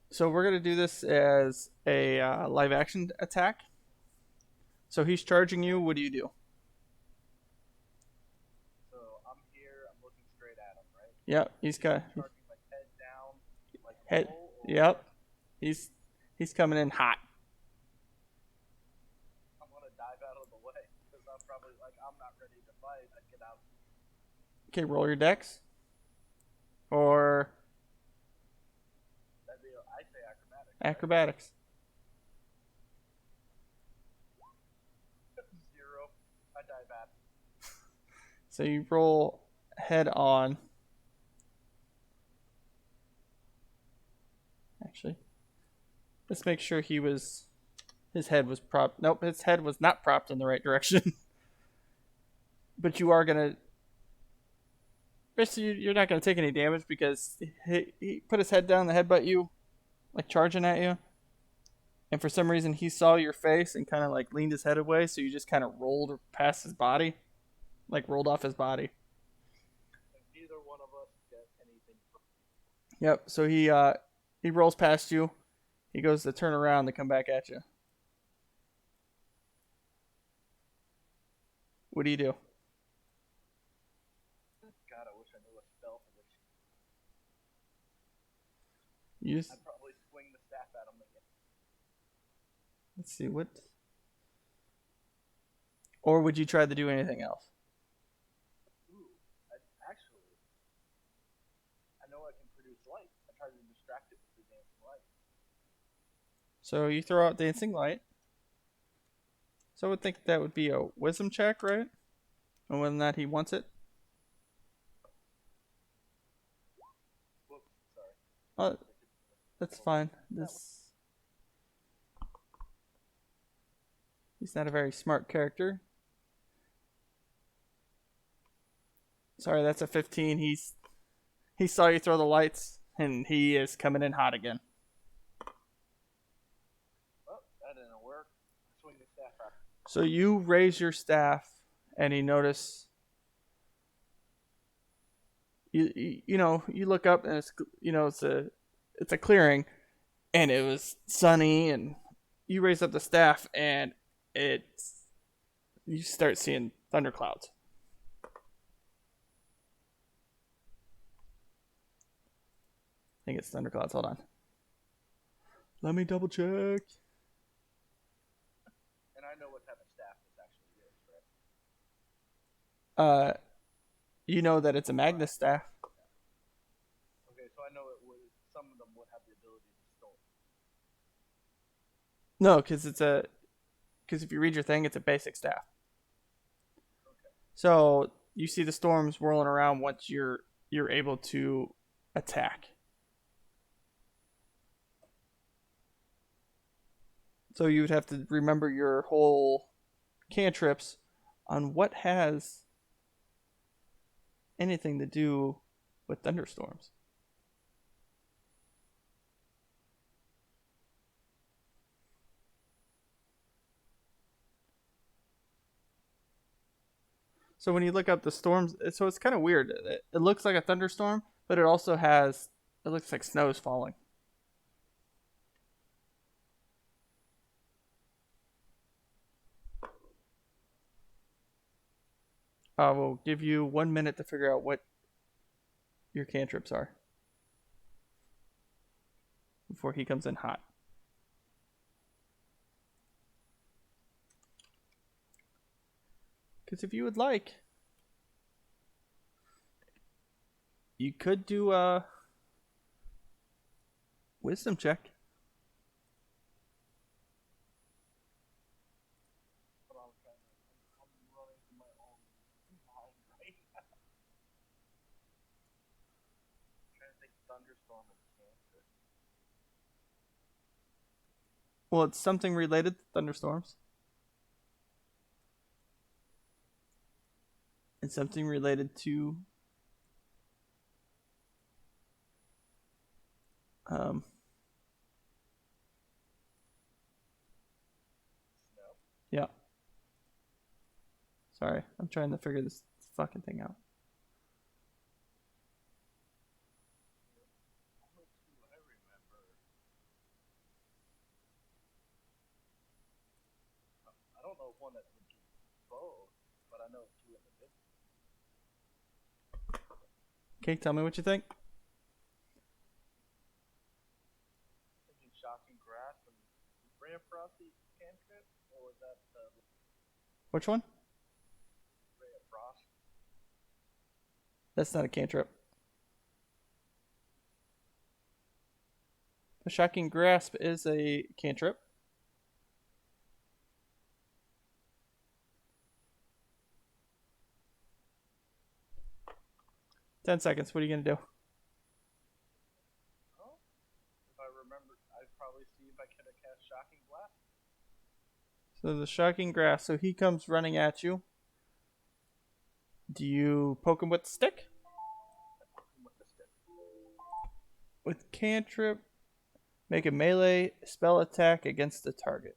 So we're gonna do this as a live action attack. So he's charging you. What do you do? So I'm here, I'm looking straight at him, right? Yep, he's got Charging like head down, like head. roll, or Yep, he's coming in hot. I'm gonna dive out of the way. Because I'm probably like, I'm not ready to fight, I'd get out. Okay, roll your dex. Or That'd be, I say acrobatics. acrobatics. Right? 0. I dive at. So you roll head on. Actually, let's make sure his head was propped. Nope, his head was not propped in the right direction. But you are gonna. Basically, you're not gonna take any damage because he put his head down, the headbutt you, like charging at you. And for some reason, he saw your face and kind of like leaned his head away, so you just kind of rolled past his body, like rolled off his body. And neither one of us get anything from. Yep. So he rolls past you. He goes to turn around to come back at you. What do you do? God, I wish I knew a spell for this. You just, I'd probably swing the staff at him again. let's see what. Or would you try to do anything else? Ooh, actually, I know I can produce light. I try to distract it with the dancing light. So you throw out dancing light. So I would think that would be a wisdom check, right? And whether or not he wants it. Whoops, sorry. Oh, that's fine. He's not a very smart character. Sorry, that's a 15. He saw you throw the lights, and he is coming in hot again. Oh, that didn't work. Swing the staff at him. So you raise your staff, and you notice. You look up, and it's a clearing, and it was sunny, and you raise up the staff, and you start seeing thunderclouds. I think it's thunderclouds. Hold on. Let me double check. And I know what type of staff this actually is, right? You know that it's a Magnus staff. Okay, so I know it would. Some of them would have the ability to storm. No, because if you read your thing, it's a basic staff. Okay. So you see the storms whirling around once you're able to attack. So you would have to remember your whole cantrips on what has anything to do with thunderstorms. So when you look up the storms, so it's kind of weird. It looks like a thunderstorm, but it also it looks like snow's falling. I will give you 1 minute to figure out what your cantrips are. before he comes in hot. Because if you would like, you could do a wisdom check. But I'm running through my own mind right now. I'm trying to think thunderstorm and cancer. Well, it's something related to thunderstorms. And something related to Snow. yeah. Sorry, I'm trying to figure this fucking thing out. Only two I remember. I don't know if one that would do both, but I know two individuals. Okay, tell me what you think. Thinking shocking grasp and Ray of Frosty cantrip, or was that Which one? Ray of Frost? That's not a cantrip. The Shocking Grasp is a cantrip. Ten seconds. What are you gonna do? Oh, if I remember, I'd probably see if I could have cast shocking blast. So the Shocking Grasp. So he comes running at you. Do you poke him with the stick? With the stick. With cantrip, make a melee spell attack against the target.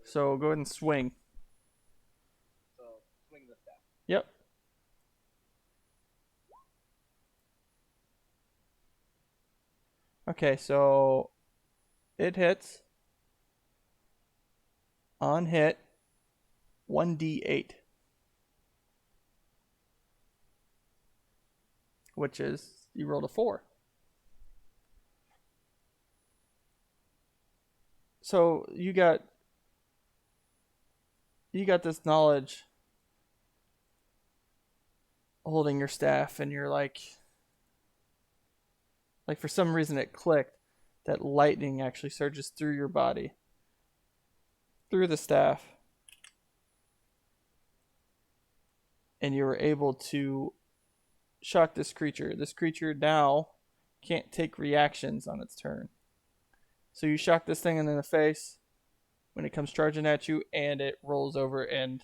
So go ahead and swing. So swing the staff. Yep. Okay, so it hits. On hit, 1d8. Which is, you rolled a 4. So you got this knowledge holding your staff, and you're like for some reason it clicked that lightning actually surges through your body, through the staff, and you were able to shock this creature. This creature now can't take reactions on its turn. So you shock this thing in the face when it comes charging at you, and it rolls over, and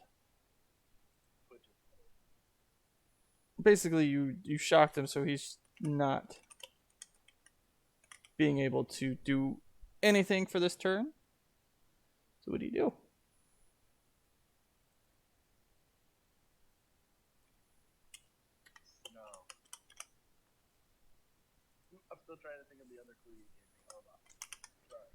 basically you shocked him, so he's not being able to do anything for this turn. So what do you do? No. I'm still trying to think of the other clue you gave me. Hold on. Sorry.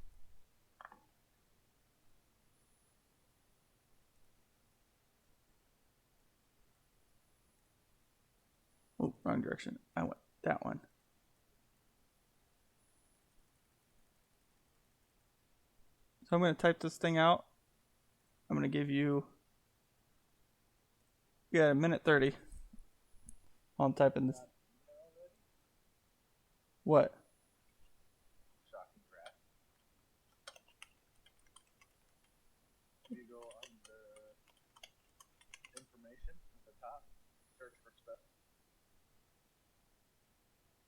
Oh, wrong direction. I went that one. So I'm going to type this thing out. I'm going to give you, a minute 30 while I'm typing this. What? Shocking grasp. You go under information at the top. Search for stuff.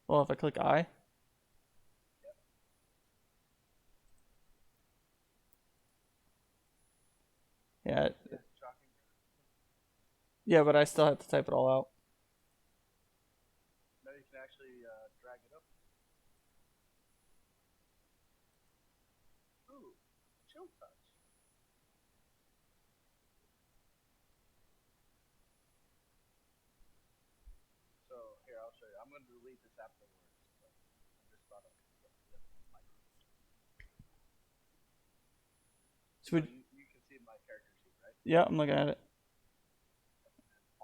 Well, if I click I. Yeah. Shocking grasp. Yeah, but I still have to type it all out. Now you can actually drag it up. Ooh, chill touch. So here, I'll show you. I'm going to delete this afterwards. But I just thought of it. So you can see my character sheet, right? yeah, I'm looking at it.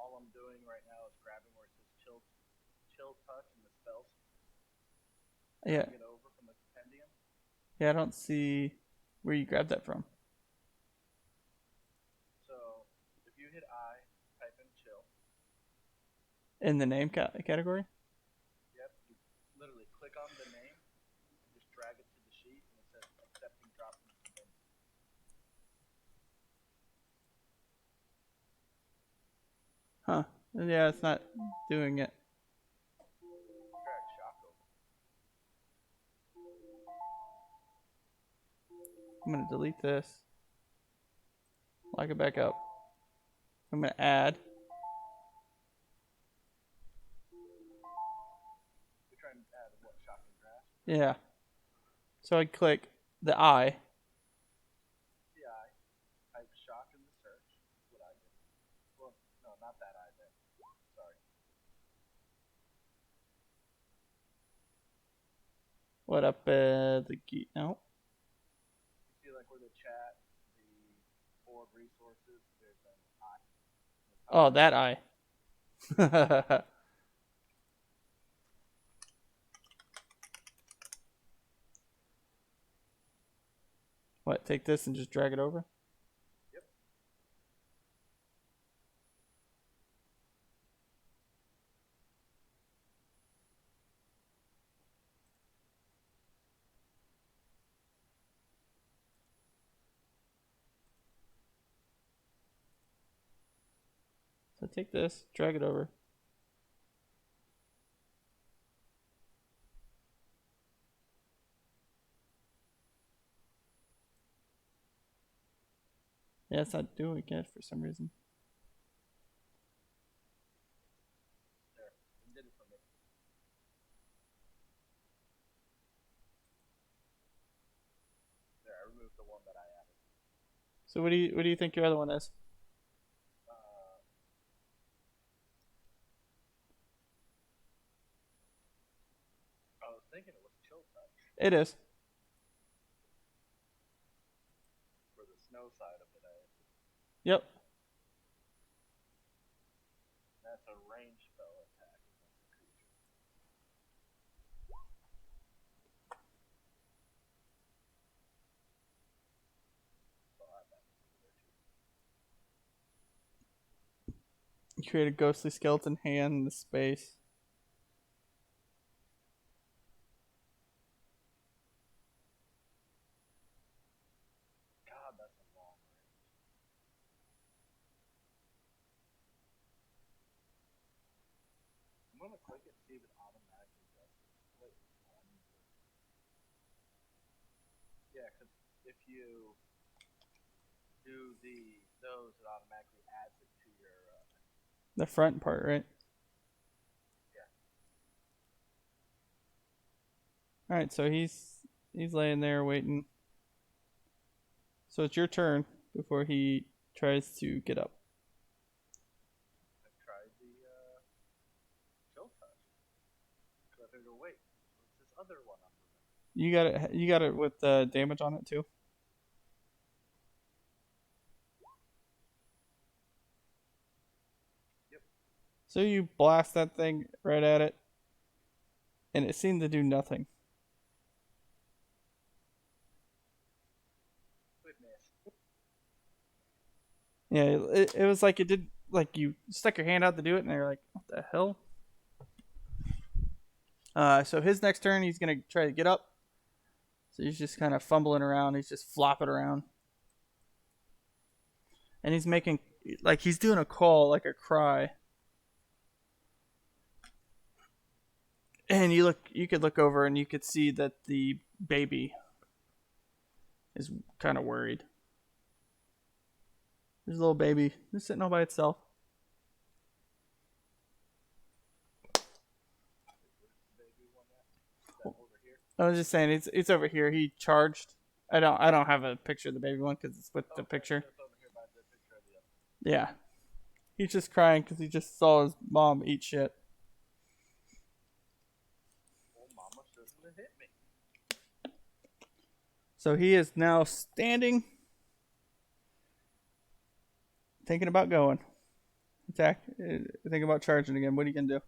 All I'm doing right now is grabbing where it chill touch and the spells. Yeah. Get over from the compendium. Yeah, I don't see where you grabbed that from. So if you hit I, type in chill. In the name category? Yep. You literally click on the name and just drag it to the sheet, and it says accepting drop from compendium. Huh. Yeah, it's not doing it. Drag shock over. I'm going to delete this. Lock it back up. I'm going to add. You're trying to add what? Shock and grasp? Yeah. So I click the I. The I. Type shock in the search. That's what I did. Well, no, not that I there. Sorry. What up, the geek? No. You see, like, where the chat, the org resources, there's an I. Oh, that I. What? Take this and just drag it over? Yep. So take this, drag it over. Yeah, it's not doing it for some reason. There. It did it for me. There, I removed the one that I added. So what do you think your other one is? I was thinking it was chill touch It is. for the snow side of it. Yep. That's a range spell attack against the creature. So I'll add that over there too. You create a ghostly skeleton hand in the space. God, that's a long range. I'm gonna click it and see if it automatically does it. Wait, no, I need to. Yeah, because if you do those, it automatically adds it to your. The front part, right? Yeah. All right, so he's laying there waiting. So it's your turn before he tries to get up. I tried the chill touch. Because I figured, wait, what's this other one I'm removing? You got it with damage on it too. Yep. So you blast that thing right at it, and it seemed to do nothing. Goodness. Yeah, it was like it did. Like you stuck your hand out to do it, and you're like, "What the hell?" So his next turn, he's gonna try to get up. So he's just kind of fumbling around. He's just flopping around, and he's making like he's doing a call, like a cry. And you could look over, and you could see that the baby is kind of worried. There's a little baby just sitting all by itself. I was just saying it's over here. He charged. I don't have a picture of the baby one because it's with the picture. Yeah, he's just crying because he just saw his mom eat shit. Well, mama shouldn't have hit me. So he is now standing, thinking about going. Attack. Thinking about charging again. What are you gonna do?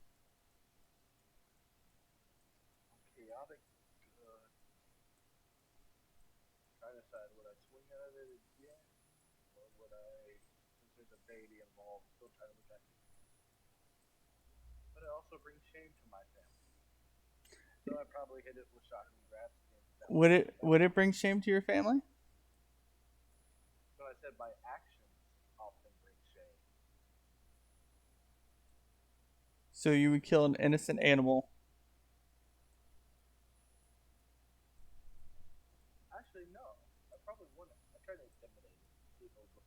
also bring shame to my family. So I probably hit it with shocking grabs. Would it bring shame to your family? So I said my actions often bring shame. So you would kill an innocent animal. Actually, no. I probably wouldn't. I try to intimidate it. See if it'll go.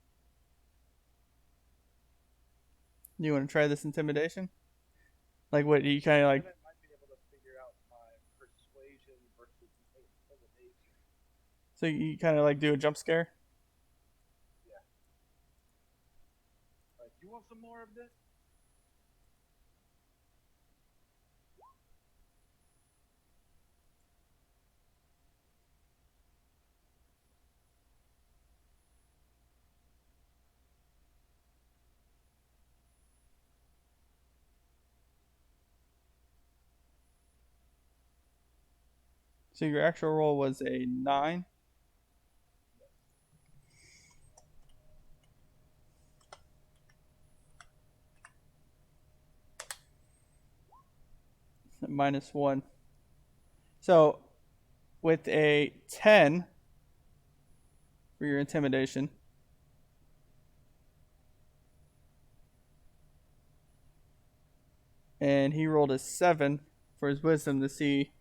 You want to try this intimidation? Like what you kind of like? Then I might be able to figure out my persuasion versus intimidation. So you kind of like do a jump scare. Yeah. Like, you want some more of this? So your actual roll was a 9. -1. So with a 10 for your intimidation, and he rolled a 7 for his wisdom to see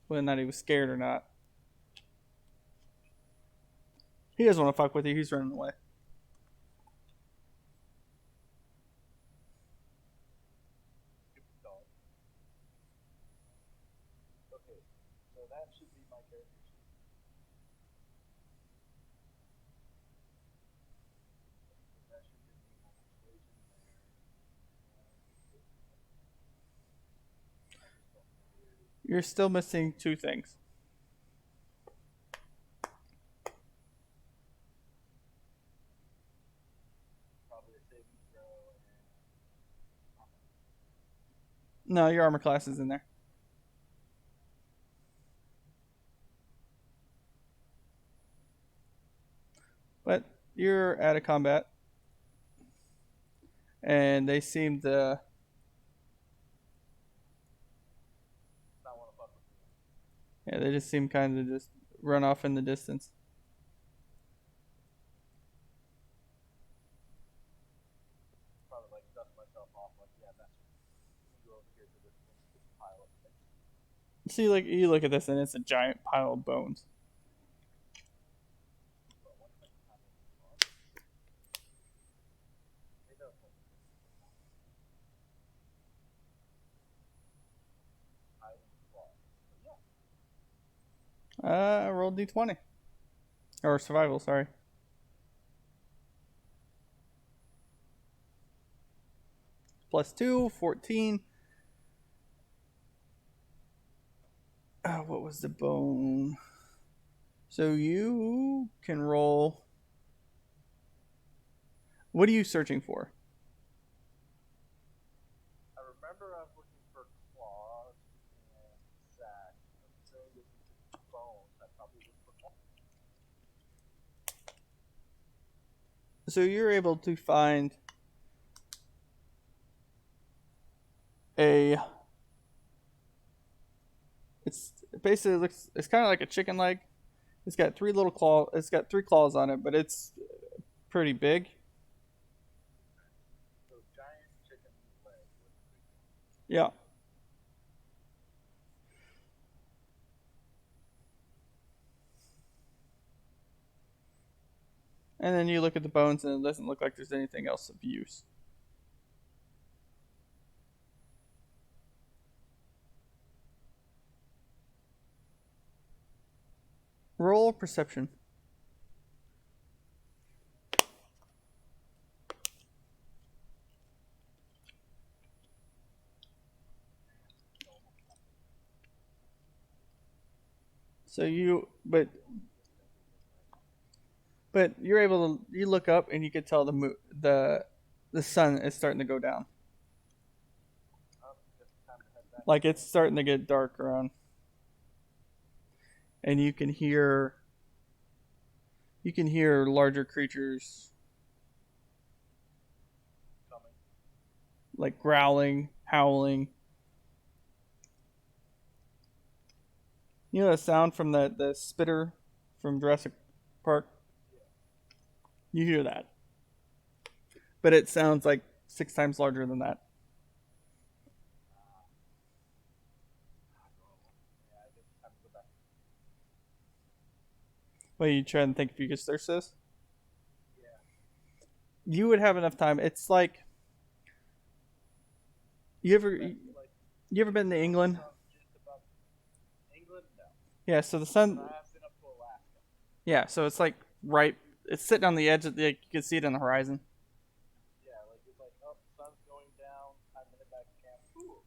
whether or not he was scared or not. He doesn't want to fuck with you. He's running away. Stupid dog. Okay, so that should be my character sheet. That should give me my persuasion there. You're still missing 2 things. Probably a saving throw and No, your armor class is in there. But you're out of combat. And they seem to. not want to fuck with me. Yeah, they just seem kind of just run off in the distance. Probably like dust myself off. Like, yeah, that's. Let me go over here to this pile of things. See, like you look at this, and it's a giant pile of bones. But what if I can have it? Maybe I'll put it. Hiding claw. Yeah. Roll d20. Or survival, sorry. +2, 14. What was the bone? So you can roll. What are you searching for? I remember I was looking for claws and sacks. I'm saying this is bones. I probably look for claws. So you're able to find a. It's basically looks. It's kind of like a chicken leg. It's got 3 little claws. It's got 3 claws on it, but it's pretty big. So giant chicken leg with Yeah. And then you look at the bones, and it doesn't look like there's anything else of use. Roll perception. So but you're able to you look up and you can tell the sun is starting to go down. Like it's starting to get dark around, and you can hear larger creatures coming. like growling, howling, You know the sound from the spitter from Jurassic Park? You hear that. But it sounds like 6 times larger than that. Yeah, I think it's time to go back. Well, you try and think if you could search this? Yeah. You would have enough time. It's like you ever Like, you ever been to England? just about England? No. Yeah, so the But sun. I have been up to Alaska. Yeah, so it's like right. It's sitting on the edge of the. You can see it on the horizon. Yeah, like it's like, oh, sun's going down. Time to head back to camp. Ooh.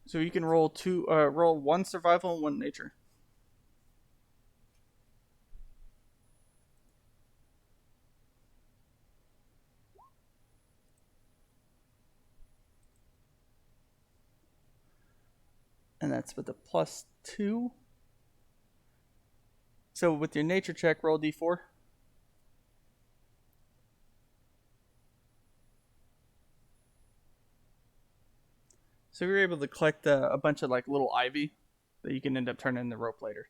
So you can roll two. Roll one survival and one nature. And that's with a +2. So with your nature check, roll d4. So you're able to collect a bunch of like little ivy that you can end up turning into rope later.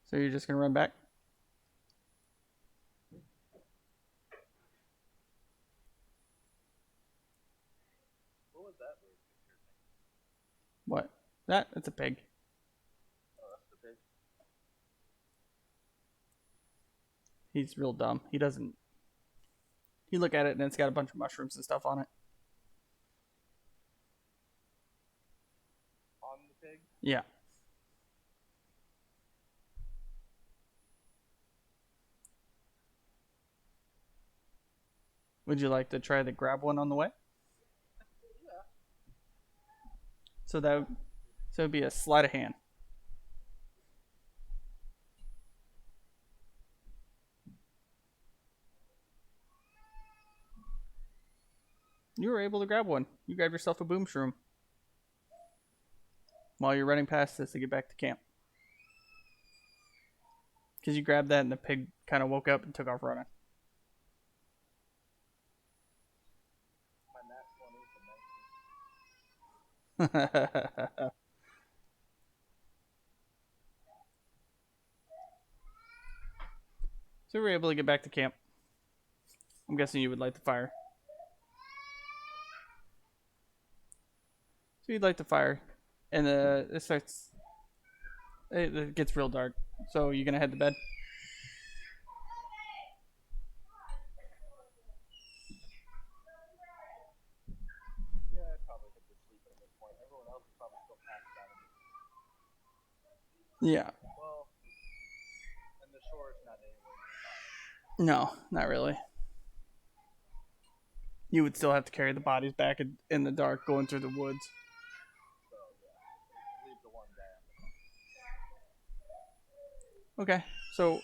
So you're just gonna run back. What was that weird picture thing? What? That? It's a pig. Oh, that's the pig. He's real dumb. He doesn't. You look at it and it's got a bunch of mushrooms and stuff on it. On the pig? Yeah. Would you like to try to grab one on the way? Yeah. So it'd be a sleight of hand. You were able to grab one. You grabbed yourself a boom shroom while you're running past this to get back to camp. Because you grabbed that and the pig kind of woke up and took off running. My nat 20 for 19. So we were able to get back to camp. I'm guessing you would light the fire. So you'd light the fire, and it starts. It gets real dark. So you're gonna head to bed. Yeah, I'd probably hit the sleep at this point. Everyone else is probably still passed out. Yeah. Well, and the shore is not anywhere nearby. No, not really. You would still have to carry the bodies back in the dark, going through the woods. So, yeah. Leave the one guy on the Okay, so boat.